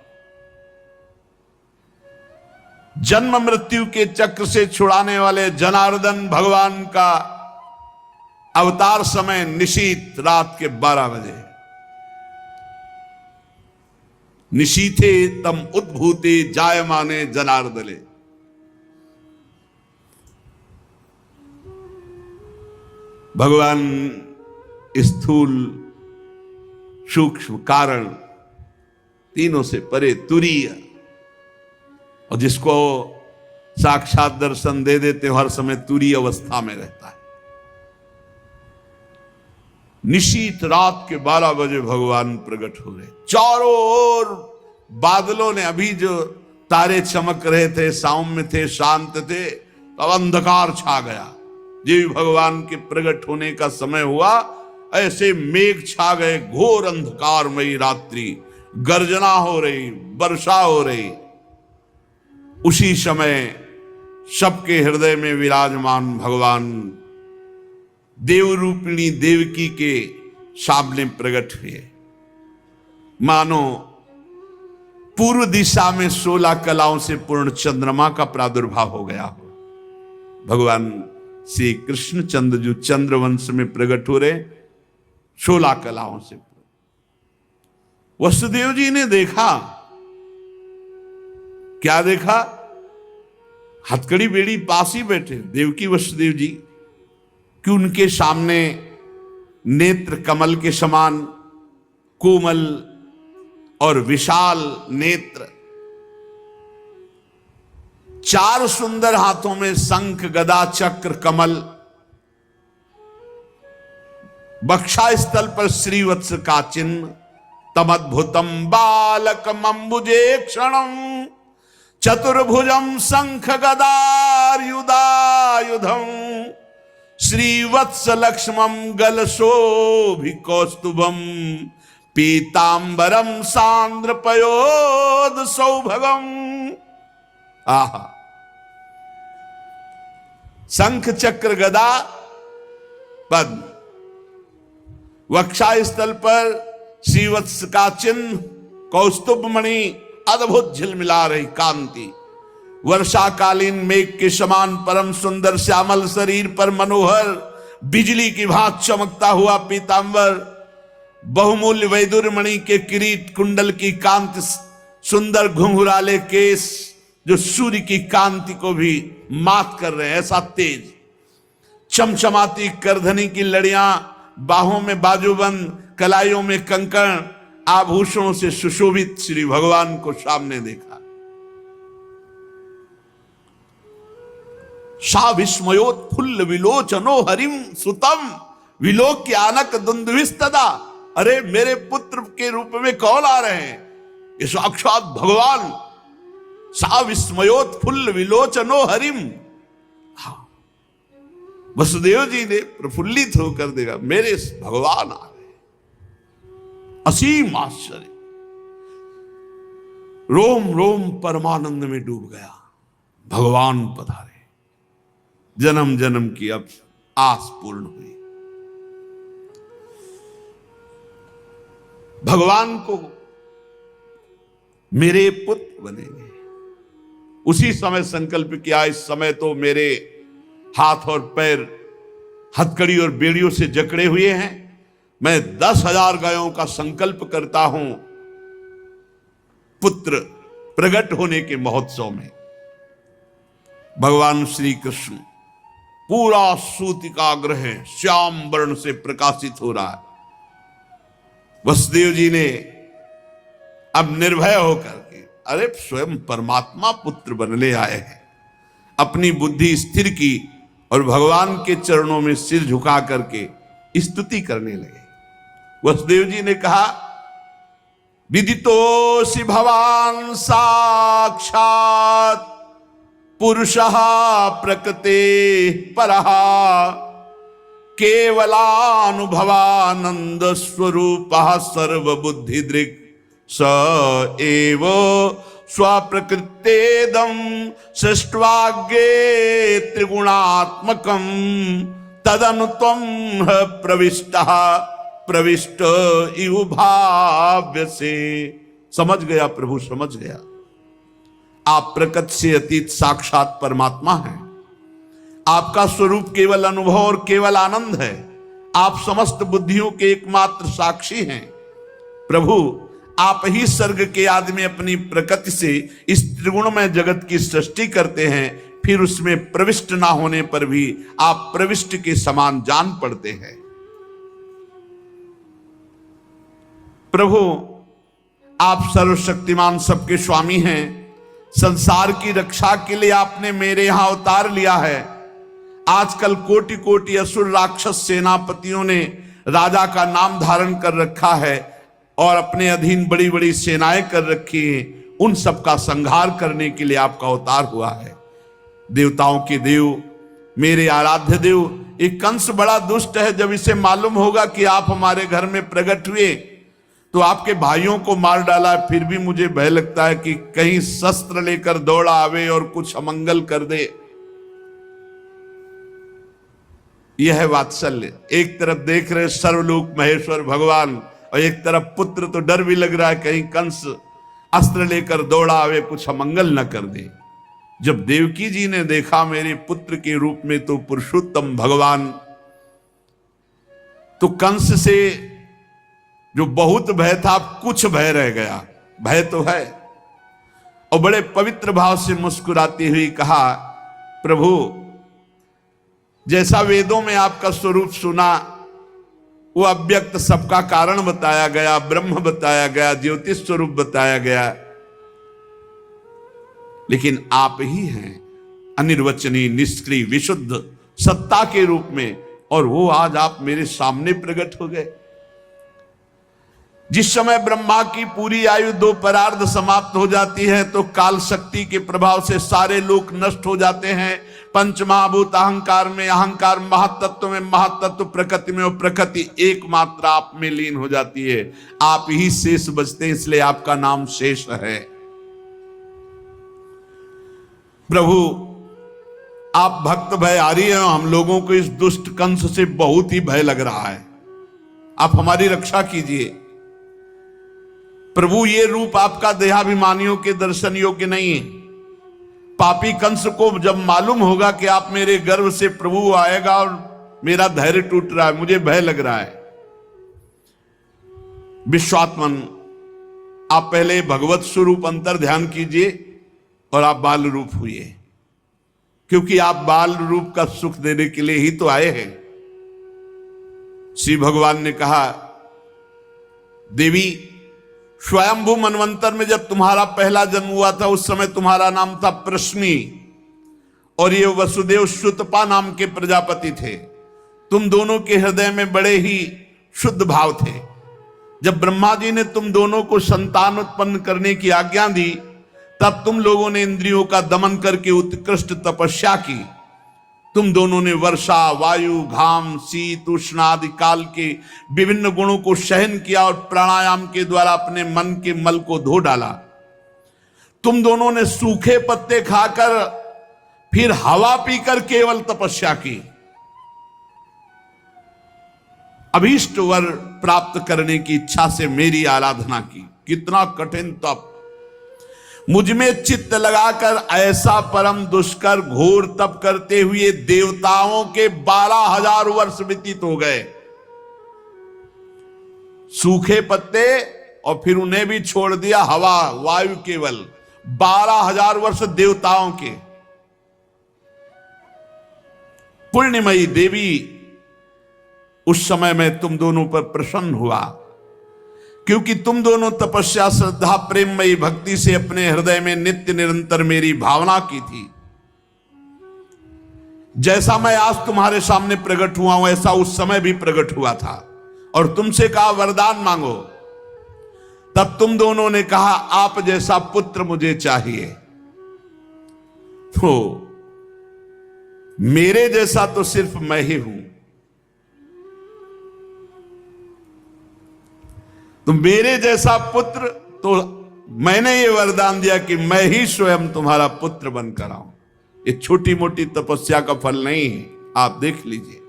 जन्म मृत्यु के चक्र से छुड़ाने वाले जनार्दन भगवान का अवतार समय निशीत रात के 12 बजे। निशीथे तम उद्भूते जायमाने जनार्दले। भगवान स्थूल सूक्ष्म कारण तीनों से परे तुरीय, और जिसको साक्षात दर्शन दे देते हो हर समय तुरीय अवस्था में रहता है। निशीत रात के 12 बजे भगवान प्रकट हो रहे। चारों ओर बादलों ने, अभी जो तारे चमक रहे थे, सौम्य थे, शांत थे, तब अंधकार छा गया। जब भगवान के प्रकट होने का समय हुआ, ऐसे मेघ छा गए, घोर अंधकारमयी रात्रि, गर्जना हो रही, वर्षा हो रही। उसी समय सबके हृदय में विराजमान भगवान देवरूपिणी देवकी के सामने प्रकट हुए। मानो पूर्व दिशा में 16 कलाओं से पूर्ण चंद्रमा का प्रादुर्भाव हो गया हो। भगवान श्री कृष्ण चंद्र जो चंद्रवंश में प्रकट हो रहे, 16 कलाओं से। वसुदेव जी ने देखा, क्या देखा? हथकड़ी बेड़ी पास ही बैठे देवकी वसुदेव जी, कि उनके सामने नेत्र कमल के समान कोमल और विशाल नेत्र, 4 सुंदर हाथों में शंख गदा चक्र कमल, बक्षा स्थल पर श्रीवत्स का चिन्ह, तमद्भुतम बालकम अंबुजे क्षणम चतुर्भुजम शंख गदायुधायुधम श्रीवत्स लक्ष्मम गलशोभिकौस्तुभम पीतांबरम सांद्र पयोद सौभगम। आहा, शंख चक्र गदा पद्म, वक्षा स्थल पर श्रीवत्स का चिन्ह, कौस्तुभ मणि, अद्भुत झिलमिला रही कांति, वर्षाकालीन मेघ के समान परम सुंदर श्यामल शरीर पर मनोहर बिजली की भांति चमकता हुआ पीतांबर, बहुमूल्य वैदुर्य मणि के किरीट कुंडल की कांति, सुंदर घुंघराले केस जो सूर्य की कांति को भी मात कर रहे हैं, ऐसा तेज, चमचमाती करधनी की लड़ियां, बाहों में बाजूबंद, कलाइयों में कंकण, आभूषणों से सुशोभित श्री भगवान को सामने देखा। सा विस्मयोत्फुल्ल विलोचनो हरिम सुतम विलोक्य आनक दुंदुभिस्तदा। अरे मेरे पुत्र के रूप में कौन आ रहे हैं? ये साक्षात भगवान सा विस्मयोत्फुल्ल विलोचनो हरिम। हाँ, वसुदेव जी ने प्रफुल्लित होकर देखा मेरे भगवान आ गए। असीम आश्चर्य, रोम रोम परमानंद में डूब गया। भगवान पधारे, जन्म जन्म की अब आस पूर्ण हुई। भगवान को मेरे पुत्र बनेंगे। उसी समय संकल्प किया, इस समय तो मेरे हाथ और पैर हथकड़ी और बेड़ियों से जकड़े हुए हैं, मैं 10,000 गायों का संकल्प करता हूं पुत्र प्रकट होने के महोत्सव में। भगवान श्री कृष्ण पूरा सूतिकाग्रह श्याम वर्ण से प्रकाशित हो रहा है। वसुदेव जी ने अब निर्भय होकर के, अरे स्वयं परमात्मा पुत्र बनने आए हैं, अपनी बुद्धि स्थिर की और भगवान के चरणों में सिर झुका करके स्तुति करने लगे। वसुदेव जी ने कहा, विदितोऽसि भवान साक्षात् पुरुषः प्रकृते परः केवलानुभवानंद स्वरूपः सर्वबुद्धिदृक् स एव स्वप्रकृतेदं सृष्ट्वाग्रे त्रिगुणात्मकं तदनु त्वं प्रविष्ट इव भाव्यसे। समझ गया प्रभु, समझ गया। आप प्रकृति से अतीत साक्षात परमात्मा हैं। आपका स्वरूप केवल अनुभव और केवल आनंद है। आप समस्त बुद्धियों के एकमात्र साक्षी हैं। प्रभु, आप ही स्वर्ग के आदि में अपनी प्रकृति से इस त्रिगुणमय जगत की सृष्टि करते हैं, फिर उसमें प्रविष्ट ना होने पर भी आप प्रविष्ट के समान जान पड़ते हैं। प्रभु, आप सर्वशक्तिमान सबके स्वामी हैं। संसार की रक्षा के लिए आपने मेरे यहां अवतार लिया है। आजकल कोटि कोटि असुर राक्षस सेनापतियों ने राजा का नाम धारण कर रखा है और अपने अधीन बड़ी बड़ी सेनाएं कर रखी हैं। उन सब का संहार करने के लिए आपका अवतार हुआ है। देवताओं के देव, मेरे आराध्य देव, एक कंस बड़ा दुष्ट है। जब इसे मालूम होगा कि आप हमारे घर में प्रकट हुए तो आपके भाइयों को मार डाला। फिर भी मुझे भय लगता है कि कहीं शस्त्र लेकर दौड़ा आवे और कुछ अमंगल कर दे। यह है वात्सल्य। एक तरफ देख रहे सर्वलोक महेश्वर भगवान और एक तरफ पुत्र, तो डर भी लग रहा है कहीं कंस अस्त्र लेकर दौड़ा आवे, कुछ अमंगल न कर दे। जब देवकी जी ने देखा मेरे पुत्र के रूप में तो पुरुषोत्तम भगवान, तो कंस से जो बहुत भय था कुछ भय रह गया। भय तो है। और बड़े पवित्र भाव से मुस्कुराती हुई कहा, प्रभु, जैसा वेदों में आपका स्वरूप सुना वो अव्यक्त सबका कारण बताया गया, ब्रह्म बताया गया, ज्योतिष स्वरूप बताया गया, लेकिन आप ही हैं अनिर्वचनीय, निष्क्रिय, विशुद्ध सत्ता के रूप में, और वो आज आप मेरे सामने प्रकट हो गए। जिस समय ब्रह्मा की पूरी आयु 2 परार्ध समाप्त हो जाती है तो काल शक्ति के प्रभाव से सारे लोक नष्ट हो जाते हैं। पंचमहाभूत अहंकार में अहंकार, महातत्व में महातत्व, प्रकृति में और प्रकृति एकमात्र आप में लीन हो जाती है। आप ही शेष बचते हैं, इसलिए आपका नाम शेष है। प्रभु, आप भक्त भयहारी हैं। हम लोगों को इस दुष्ट कंस से बहुत ही भय लग रहा है। आप हमारी रक्षा कीजिए। प्रभु, ये रूप आपका देहाभिमानियों के दर्शन योग्य नहीं है। पापी कंस को जब मालूम होगा कि आप मेरे गर्भ से प्रभु आएगा, और मेरा धैर्य टूट रहा है, मुझे भय लग रहा है। विश्वात्मन, आप पहले भगवत स्वरूप अंतर ध्यान कीजिए और आप बाल रूप हुए, क्योंकि आप बाल रूप का सुख देने के लिए ही तो आए हैं। श्री भगवान ने कहा, देवी, स्वयंभू मनवंतर में जब तुम्हारा पहला जन्म हुआ था उस समय तुम्हारा नाम था प्रश्नी, और ये वसुदेव श्रुतपा नाम के प्रजापति थे। तुम दोनों के हृदय में बड़े ही शुद्ध भाव थे। जब ब्रह्मा जी ने तुम दोनों को संतान उत्पन्न करने की आज्ञा दी तब तुम लोगों ने इंद्रियों का दमन करके उत्कृष्ट तपस्या की। तुम दोनों ने वर्षा, वायु, घाम, शीत, उष्ण आदि काल के विभिन्न गुणों को सहन किया और प्राणायाम के द्वारा अपने मन के मल को धो डाला। तुम दोनों ने सूखे पत्ते खाकर फिर हवा पीकर केवल तपस्या की। अभीष्ट वर प्राप्त करने की इच्छा से मेरी आराधना की। कितना कठिन तप! मुझ में चित्त लगाकर ऐसा परम दुष्कर घोर तप करते हुए देवताओं के 12,000 वर्ष व्यतीत हो गए। सूखे पत्ते और फिर उन्हें भी छोड़ दिया, हवा वायु केवल 12,000 वर्ष देवताओं के। पुण्यमयी देवी उस समय में तुम दोनों पर प्रसन्न हुआ, क्योंकि तुम दोनों तपस्या, श्रद्धा, प्रेममयी भक्ति से अपने हृदय में नित्य निरंतर मेरी भावना की थी। जैसा मैं आज तुम्हारे सामने प्रकट हुआ हूं, ऐसा उस समय भी प्रकट हुआ था। और तुमसे कहा वरदान मांगो। तब तुम दोनों ने कहा आप जैसा पुत्र मुझे चाहिए। तो मेरे जैसा तो सिर्फ मैं ही हूं। तो मेरे जैसा पुत्र, तो मैंने ये वरदान दिया कि मैं ही स्वयं तुम्हारा पुत्र बनकर आऊं। ये छोटी मोटी तपस्या का फल नहीं है, आप देख लीजिए।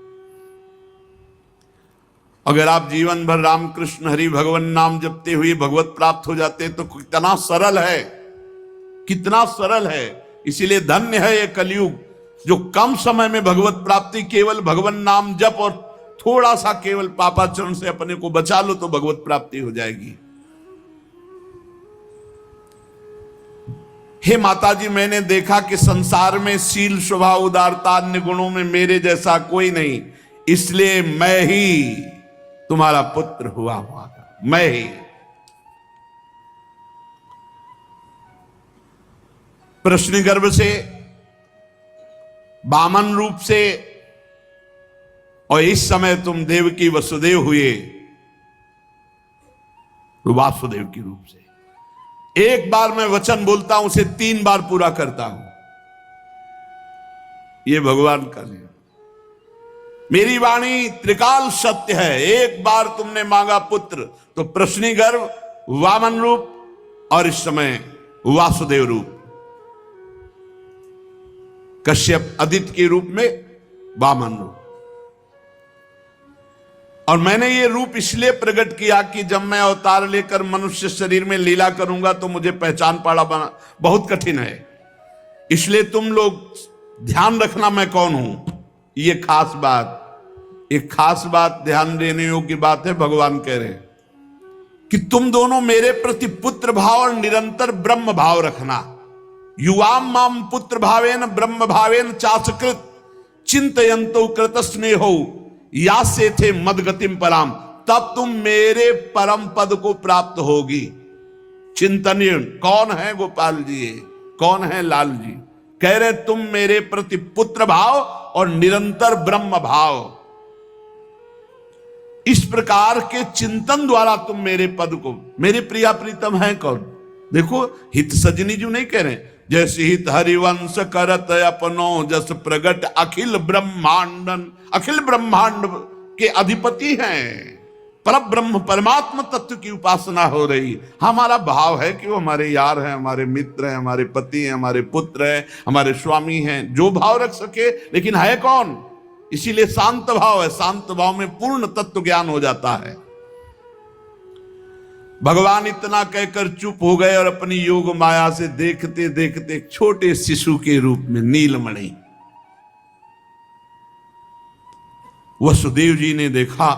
अगर आप जीवन भर रामकृष्ण हरि भगवान नाम जपते हुए भगवत प्राप्त हो जाते तो कितना सरल है, कितना सरल है। इसीलिए धन्य है ये कलयुग, जो कम समय में भगवत प्राप्ति, केवल भगवान नाम जप और थोड़ा सा केवल पापाचरण से अपने को बचा लो तो भगवत प्राप्ति हो जाएगी। हे माता जी, मैंने देखा कि संसार में शील, स्वभाव, उदारता, अन्य गुणों में मेरे जैसा कोई नहीं, इसलिए मैं ही तुम्हारा पुत्र हुआ था। मैं ही। प्रश्न गर्भ से, वामन रूप से, और इस समय तुम देवकी वसुदेव हुए वासुदेव के रूप से। एक बार मैं वचन बोलता हूं, उसे 3 बार पूरा करता हूं। यह भगवान का नियम। मेरी वाणी त्रिकाल सत्य है। एक बार तुमने मांगा पुत्र, तो प्रश्नी गर्भ, वामन रूप और इस समय वासुदेव रूप। कश्यप आदित्य के रूप में वामन रूप। और मैंने ये रूप इसलिए प्रकट किया कि जब मैं अवतार लेकर मनुष्य शरीर में लीला करूंगा तो मुझे पहचान पाना बहुत कठिन है। इसलिए तुम लोग ध्यान रखना मैं कौन हूं। ये खास बात, एक खास बात ध्यान देने योग्य बात है। भगवान कह रहे हैं कि तुम दोनों मेरे प्रति पुत्र भाव और निरंतर ब्रह्म भाव रखना। युवाम माम पुत्र भावेन ब्रह्म भावेन चासकृत चिंतयंतो कृत स्नेहो या से थे मदगतिम पराम। तब तुम मेरे परम पद को प्राप्त होगी। चिंतनीय कौन है गोपाल जी, कौन है लाल जी? कह रहे तुम मेरे प्रति पुत्र भाव और निरंतर ब्रह्म भाव, इस प्रकार के चिंतन द्वारा तुम मेरे पद को, मेरे प्रिया प्रीतम है कौन? देखो हित सजनी जो नहीं कह रहे, जैसे हित हरिवंश करत अपनो जस प्रगट अखिल ब्रह्मांडन। अखिल ब्रह्मांड के अधिपति हैं। पर ब्रह्म परमात्मा तत्व की उपासना हो रही। हमारा भाव है कि वो हमारे यार हैं, हमारे मित्र हैं, हमारे पति हैं, हमारे पुत्र हैं, हमारे स्वामी हैं, जो भाव रख सके, लेकिन है कौन? इसीलिए शांत भाव है। शांत भाव में पूर्ण तत्व ज्ञान हो जाता है। भगवान इतना कहकर चुप हो गए और अपनी योग माया से देखते देखते एक छोटे शिशु के रूप में नीलमणि वसुदेव जी ने देखा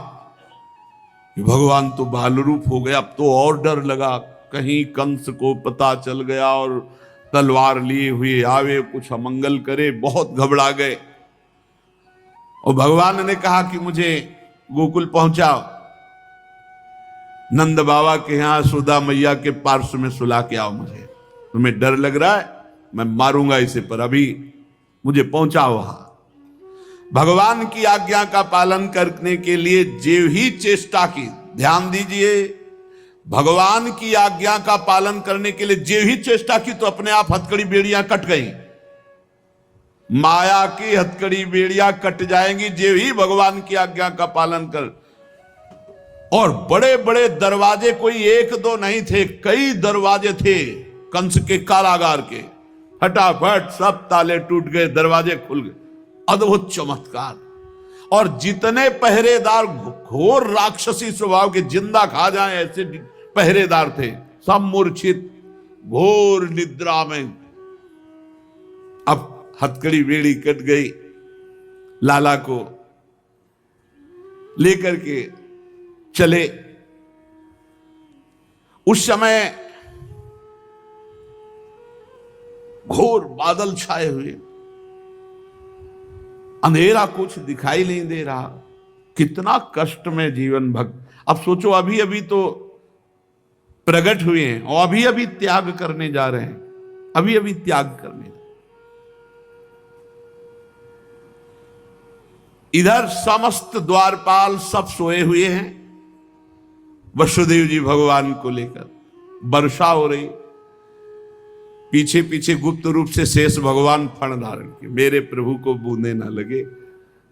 कि भगवान तो बाल रूप हो गया। अब तो और डर लगा, कहीं कंस को पता चल गया और तलवार लिए हुए आवे कुछ अमंगल करे। बहुत घबरा गए और भगवान ने कहा कि मुझे गोकुल पहुंचाओ, नंद बाबा के यहां सुधा मैया के पार्श्व में सुला के आओ। मुझे तुम्हें डर लग रहा है, मैं मारूंगा इसे, पर अभी मुझे पहुंचाओ वहां। भगवान की आज्ञा का पालन करने के लिए जो ही चेष्टा की, ध्यान दीजिए, भगवान की आज्ञा का पालन करने के लिए जे ही चेष्टा की तो अपने आप हथकड़ी बेड़ियां कट गई। माया की हथकड़ी बेड़ियां कट जाएंगी जे ही भगवान की आज्ञा का पालन कर। और बड़े बड़े दरवाजे कोई एक दो नहीं थे, कई दरवाजे थे कंस के कारागार के। फटाफट सब ताले टूट गए, दरवाजे खुल गए। अद्भुत चमत्कार। और जितने पहरेदार घोर राक्षसी स्वभाव के, जिंदा खा जाएं ऐसे पहरेदार थे, सब मूर्छित घोर निद्रा में। अब हथकड़ी बेड़ी कट गई, लाला को लेकर के चले। उस समय घोर बादल छाए हुए, अंधेरा, कुछ दिखाई नहीं दे रहा। कितना कष्ट में जीवन भक्त। अब सोचो, अभी अभी तो प्रकट हुए हैं और अभी अभी त्याग करने जा रहे हैं, अभी अभी त्याग करने। इधर समस्त द्वारपाल सब सोए हुए हैं, वसुदेव जी भगवान को लेकर। वर्षा हो रही, पीछे पीछे गुप्त रूप से शेष भगवान फण धारण किए, मेरे प्रभु को बूंदे ना लगे।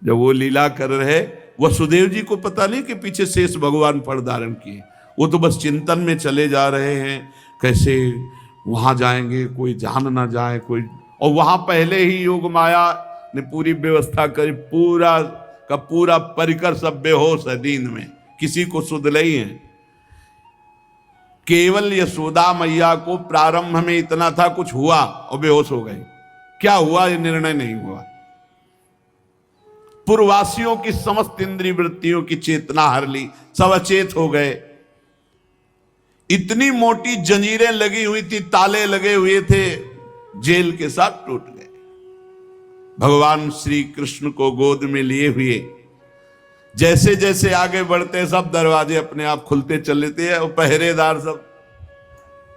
जब वो लीला कर रहे, वसुदेव जी को पता नहीं कि पीछे शेष भगवान फण धारण किए। वो तो बस चिंतन में चले जा रहे हैं, कैसे वहां जाएंगे, कोई जान ना जाए कोई। और वहां पहले ही योग माया ने पूरी व्यवस्था करी, पूरा का पूरा परिकर सब बेहोश है नींद में, किसी को सुध नहीं है। केवल यशोदा मैया को प्रारंभ में इतना था, कुछ हुआ और बेहोश हो गए। क्या हुआ ये निर्णय नहीं हुआ। पूर्ववासियों की समस्त इंद्रिय वृत्तियों की चेतना हर ली, सब अचेत हो गए। इतनी मोटी जंजीरें लगी हुई थी, ताले लगे हुए थे, जेल के साथ टूट गए। भगवान श्री कृष्ण को गोद में लिए हुए जैसे जैसे आगे बढ़ते, सब दरवाजे अपने आप खुलते चले थे और पहरेदार सब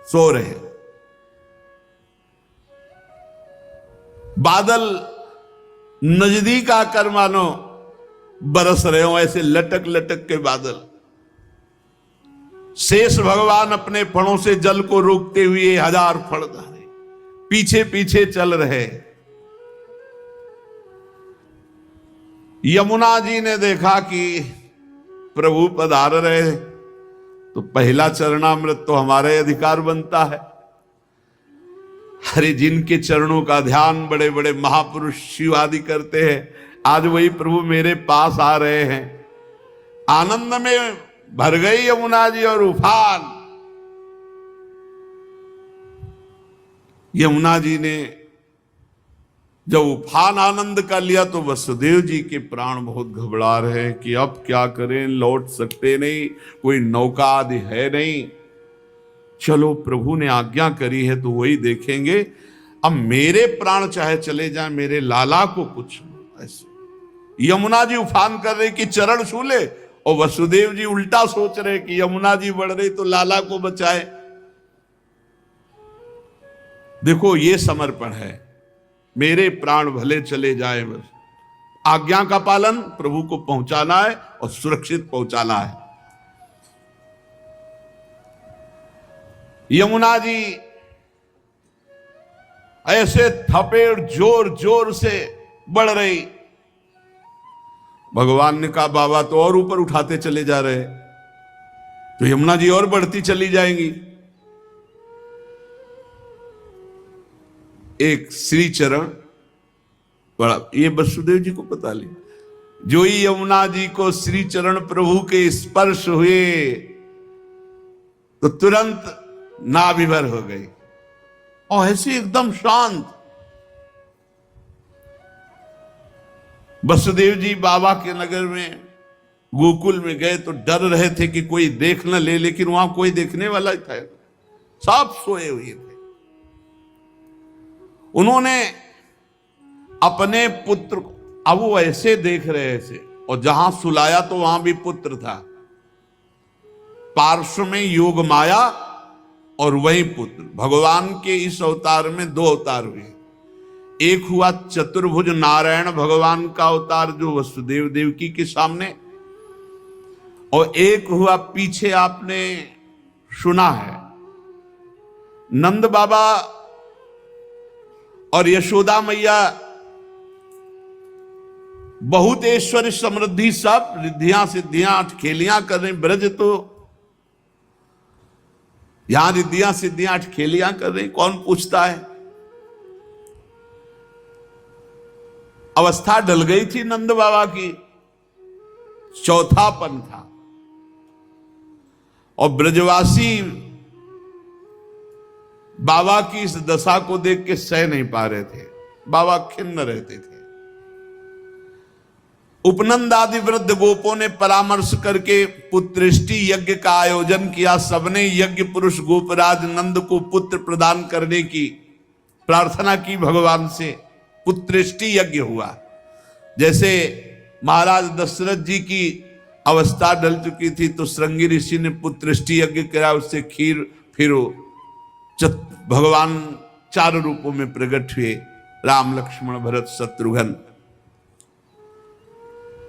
सो रहे। बादल नजदीक आकर मानो बरस रहे हो, ऐसे लटक लटक के बादल। शेष भगवान अपने फणों से जल को रोकते हुए 1000 फण धारे पीछे पीछे चल रहे। यमुना जी ने देखा कि प्रभु पधार रहे, तो पहला चरणामृत तो हमारे अधिकार बनता है। अरे जिनके चरणों का ध्यान बड़े बड़े महापुरुष शिव आदि करते हैं, आज वही प्रभु मेरे पास आ रहे हैं। आनंद में भर गई यमुना जी और उफान। यमुना जी ने जब उफान आनंद का लिया तो वसुदेव जी के प्राण बहुत घबरा रहे कि अब क्या करें, लौट सकते नहीं, कोई नौका आदि है नहीं। चलो प्रभु ने आज्ञा करी है तो वही देखेंगे। अब मेरे प्राण चाहे चले जाए, मेरे लाला को कुछ ऐसे। यमुना जी उफान कर रहे कि चरण छू ले, और वसुदेव जी उल्टा सोच रहे कि यमुना जी बढ़ रही तो लाला को बचाए। देखो ये समर्पण है, मेरे प्राण भले चले जाए, बस आज्ञा का पालन, प्रभु को पहुंचाना है और सुरक्षित पहुंचाना है। यमुना जी ऐसे थपेड़ जोर जोर से बढ़ रही। भगवान ने कहा बाबा तो और ऊपर उठाते चले जा रहे, तो यमुना जी और बढ़ती चली जाएंगी। एक श्री चरण बड़ा, ये वसुदेव जी को पता ले, जो ही यमुना जी को श्री चरण प्रभु के स्पर्श हुए तो तुरंत नाभिभर हो गई और ऐसे एकदम शांत। वसुदेव जी बाबा के नगर में गोकुल में गए तो डर रहे थे कि कोई देख न ले, लेकिन वहां कोई देखने वाला था, सब सोए हुए थे। उन्होंने अपने पुत्र को, अब वो ऐसे देख रहे थे, और जहां सुलाया तो वहां भी पुत्र था, पार्श्व में योग माया और वही पुत्र। भगवान के इस अवतार में 2 अवतार हुए। एक हुआ चतुर्भुज नारायण भगवान का अवतार जो वसुदेव देवकी के सामने, और एक हुआ पीछे आपने सुना है। नंद बाबा और यशोदा मैया बहुत ऐश्वर्य समृद्धि सब रिद्धियां सिद्धियां अटखेलियां कर रहे। ब्रज तो यहां रिद्धियां सिद्धियां अटखेलियां कर रहे, कौन पूछता है। अवस्था डल गई थी नंद बाबा की, चौथापन था। और ब्रजवासी बाबा की इस दशा को देख के सह नहीं पा रहे थे, बाबा खिन्न रहते थे। उपनंद आदि वृद्ध गोपों ने परामर्श करके पुत्रष्टि यज्ञ का आयोजन किया। सबने यज्ञ पुरुष गोपराज नंद को पुत्र प्रदान करने की प्रार्थना की भगवान से। पुत्रष्टि यज्ञ हुआ। जैसे महाराज दशरथ जी की अवस्था डल चुकी थी तो श्रृंगी ऋषि ने पुत्रष्टि यज्ञ करा, उससे खीर फिर भगवान 4 रूपों में प्रकट हुए, राम लक्ष्मण भरत शत्रुघ्न।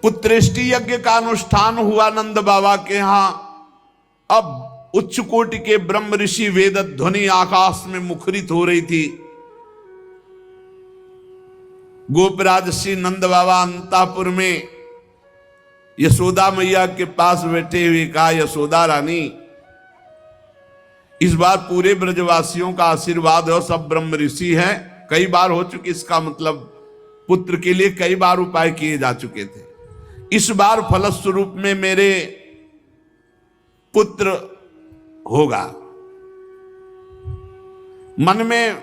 पुत्रष्टि यज्ञ का अनुष्ठान हुआ नंद बाबा के यहां। अब उच्च कोटि के ब्रह्म ऋषि वेद ध्वनि आकाश में मुखरित हो रही थी। गोपराज श्री नंद बाबा अंतापुर में यशोदा मैया के पास बैठे हुए कहा, यशोदा रानी, इस बार पूरे ब्रजवासियों का आशीर्वाद है, सब ब्रह्म ऋषि हैं। कई बार हो चुकी, इसका मतलब पुत्र के लिए कई बार उपाय किए जा चुके थे। इस बार फलस्वरूप में मेरे पुत्र होगा। मन में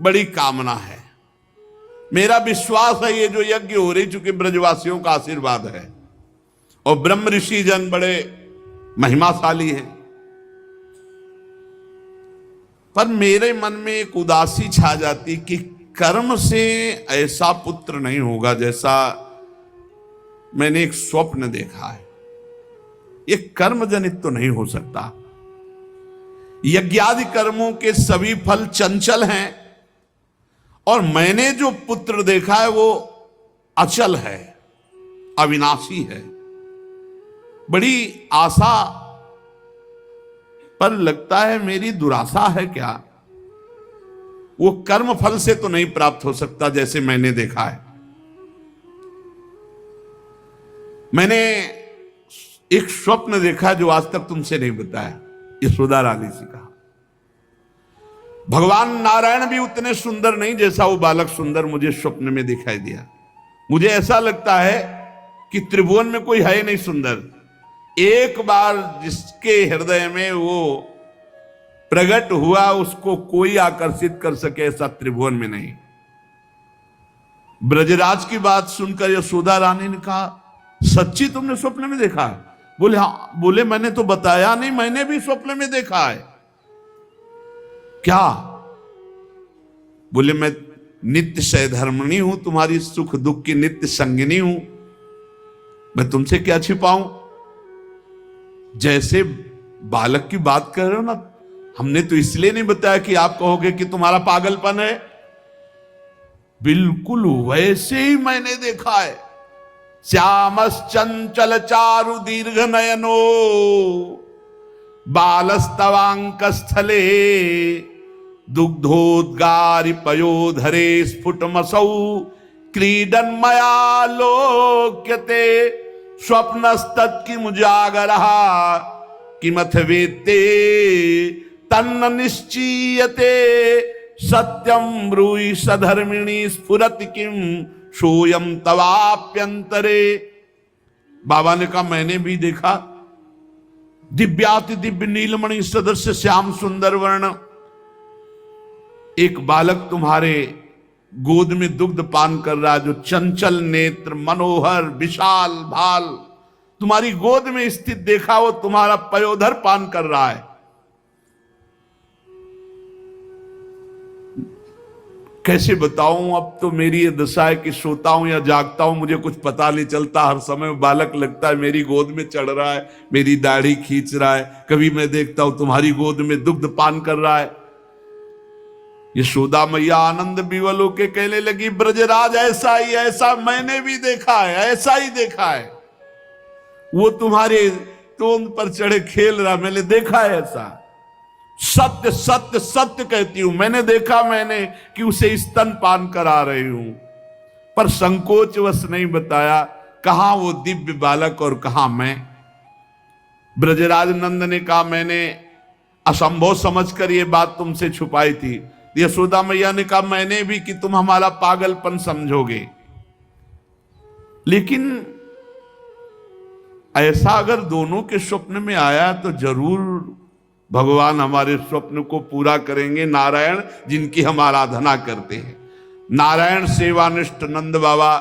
बड़ी कामना है, मेरा विश्वास है ये जो यज्ञ हो रही, चूंकि ब्रजवासियों का आशीर्वाद है और ब्रह्म ऋषि जन बड़े महिमाशाली हैं, पर मेरे मन में एक उदासी छा जाती कि कर्म से ऐसा पुत्र नहीं होगा जैसा मैंने एक स्वप्न देखा है। ये कर्म जनित तो नहीं हो सकता। यज्ञादि कर्मों के सभी फल चंचल हैं और मैंने जो पुत्र देखा है वो अचल है, अविनाशी है। बड़ी आशा, पर लगता है मेरी दुराशा है क्या। वो कर्म फल से तो नहीं प्राप्त हो सकता जैसे मैंने देखा है। मैंने एक स्वप्न देखा जो आज तक तुमसे नहीं बताया, यशोदा रानी से कहा। भगवान नारायण भी उतने सुंदर नहीं जैसा वो बालक सुंदर मुझे स्वप्न में दिखाई दिया। मुझे ऐसा लगता है कि त्रिभुवन में कोई है नहीं सुंदर। एक बार जिसके हृदय में वो प्रकट हुआ उसको कोई आकर्षित कर सके ऐसा त्रिभुवन में नहीं। ब्रजराज की बात सुनकर यशोदा रानी ने कहा, सच्ची तुमने स्वप्न में देखा है? बोले हाँ। बोले मैंने तो बताया नहीं, मैंने भी स्वप्न में देखा है। क्या? बोले मैं नित्य सहधर्मिणी हूं, तुम्हारी सुख दुख की नित्य संगिनी हूं, मैं तुमसे क्या छिपाऊं। जैसे बालक की बात कर रहे हो ना, हमने तो इसलिए नहीं बताया कि आप कहोगे कि तुम्हारा पागलपन है। बिल्कुल वैसे ही मैंने देखा है। श्यामस चंचल चारु दीर्घ नयनो बालस्तवांक स्थले दुग्धोद्गारि पयोधरे स्फुटमसौ क्रीडन मया लोक्यते स्वप्नस्तत्किमुजागरः किमथ वेत्ते तन्न निश्चीयते सत्यम ब्रूहि सधर्मिणी स्फुरति किम सोयम तवाप्यंतरे। बाबा ने कहा मैंने भी देखा। दिव्याति दिव्य नीलमणि सदस्य श्याम सुंदर वर्ण एक बालक तुम्हारे गोद में दुग्ध पान कर रहा है, जो चंचल नेत्र मनोहर विशाल भाल तुम्हारी गोद में स्थित देखा, वो तुम्हारा पयोधर पान कर रहा है। कैसे बताऊं, अब तो मेरी ये दशा है कि सोता हूं या जागता हूं मुझे कुछ पता नहीं चलता। हर समय बालक लगता है मेरी गोद में चढ़ रहा है, मेरी दाढ़ी खींच रहा है। कभी मैं देखता हूं तुम्हारी गोद में दुग्ध पान कर रहा है। यशोदा मैया आनंद विवल होके कहने लगी, ब्रजराज ऐसा ही, ऐसा मैंने भी देखा है, ऐसा ही देखा है। वो तुम्हारे तोंद पर चढ़े खेल रहा, मैंने देखा है ऐसा। सत्य सत्य सत्य कहती हूं, मैंने देखा मैंने कि उसे स्तनपान करा रही हूं, पर संकोचवश नहीं बताया कहां वो दिव्य बालक और कहां मैं। ब्रजराज नंद ने कहा मैंने असंभव समझकर ये बात तुमसे छुपाई थी। यशोदा मैया ने कहा मैंने भी, कि तुम हमारा पागलपन समझोगे, लेकिन ऐसा अगर दोनों के स्वप्न में आया तो जरूर भगवान हमारे स्वप्न को पूरा करेंगे। नारायण जिनकी हम आराधना करते हैं, नारायण सेवानिष्ठ नंद बाबा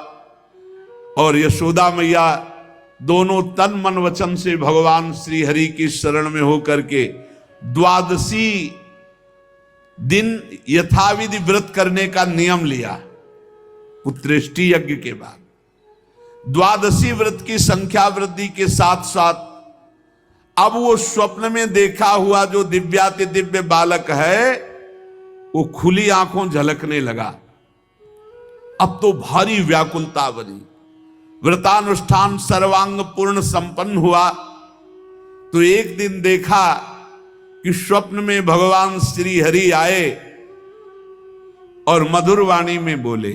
और यशोदा मैया दोनों तन मन वचन से भगवान श्री हरि की शरण में होकर के द्वादशी दिन यथाविधि व्रत करने का नियम लिया। पुत्रेष्टि यज्ञ के बाद द्वादशी व्रत की संख्या वृद्धि के साथ साथ अब वो स्वप्न में देखा हुआ जो दिव्याति दिव्य बालक है वो खुली आंखों झलकने लगा। अब तो भारी व्याकुलता बनी। व्रतानुष्ठान सर्वांग पूर्ण संपन्न हुआ तो एक दिन देखा कि स्वप्न में भगवान श्री हरि आए और मधुर वाणी में बोले,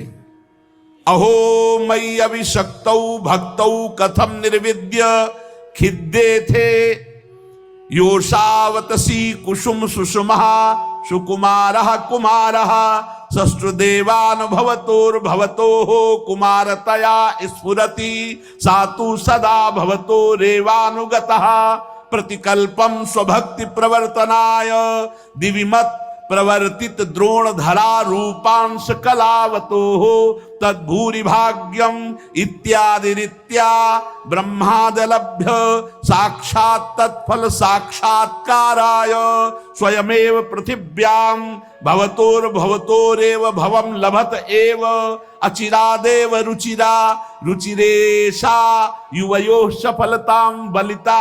अहो मयि अभिषक्तौ भक्तौ कथम निर्विद्य खिद्दे थे योषावतसी कुसुम सुषुमः सुकुमारः कुमारः सष्ट्रदेवान भवतोर्भवतोः कुमारतया स्फुरति सातु सदा भवतो रेवानुगतः प्रतिकल्पम स्वभक्ति प्रवर्तनाय दिविमत प्रवर्तित द्रोण धरा रूपांश कलावतो तद्भूरि भाग्यम इत्यादि रीत्या ब्रह्मादलभ्य साक्षात् तत्फल साक्षात्काराय स्वयमेव पृथिव्याम भवतोर्भवतोरेव भवम लभत एव अचिरादेव रुचिरा रुचिरेशा युवयो सफलताम बलिता।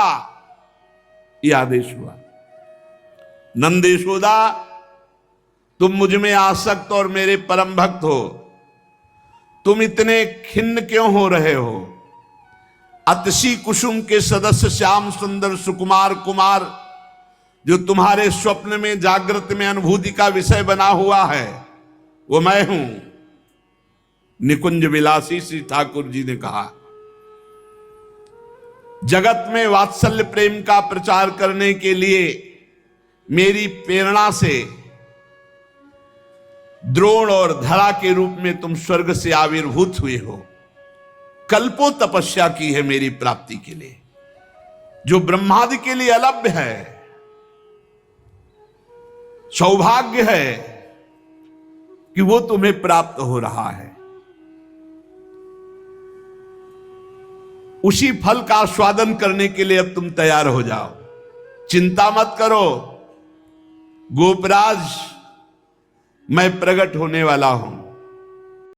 यह आदेश हुआ, नंद यशोदा तुम मुझ में आसक्त और मेरे परम भक्त हो, तुम इतने खिन्न क्यों हो रहे हो? अतसी कुसुम के सदस्य श्याम सुंदर सुकुमार कुमार जो तुम्हारे स्वप्न में जागृत में अनुभूति का विषय बना हुआ है वो मैं हूं। निकुंज विलासी श्री ठाकुर जी ने कहा, जगत में वात्सल्य प्रेम का प्रचार करने के लिए मेरी प्रेरणा से द्रोण और धरा के रूप में तुम स्वर्ग से आविर्भूत हुए हो। कल्पों तपस्या की है मेरी प्राप्ति के लिए, जो ब्रह्मादि के लिए अलभ्य है, सौभाग्य है कि वो तुम्हें प्राप्त हो रहा है। उसी फल का आस्वादन करने के लिए अब तुम तैयार हो जाओ, चिंता मत करो। गोपराज मैं प्रकट होने वाला हूं।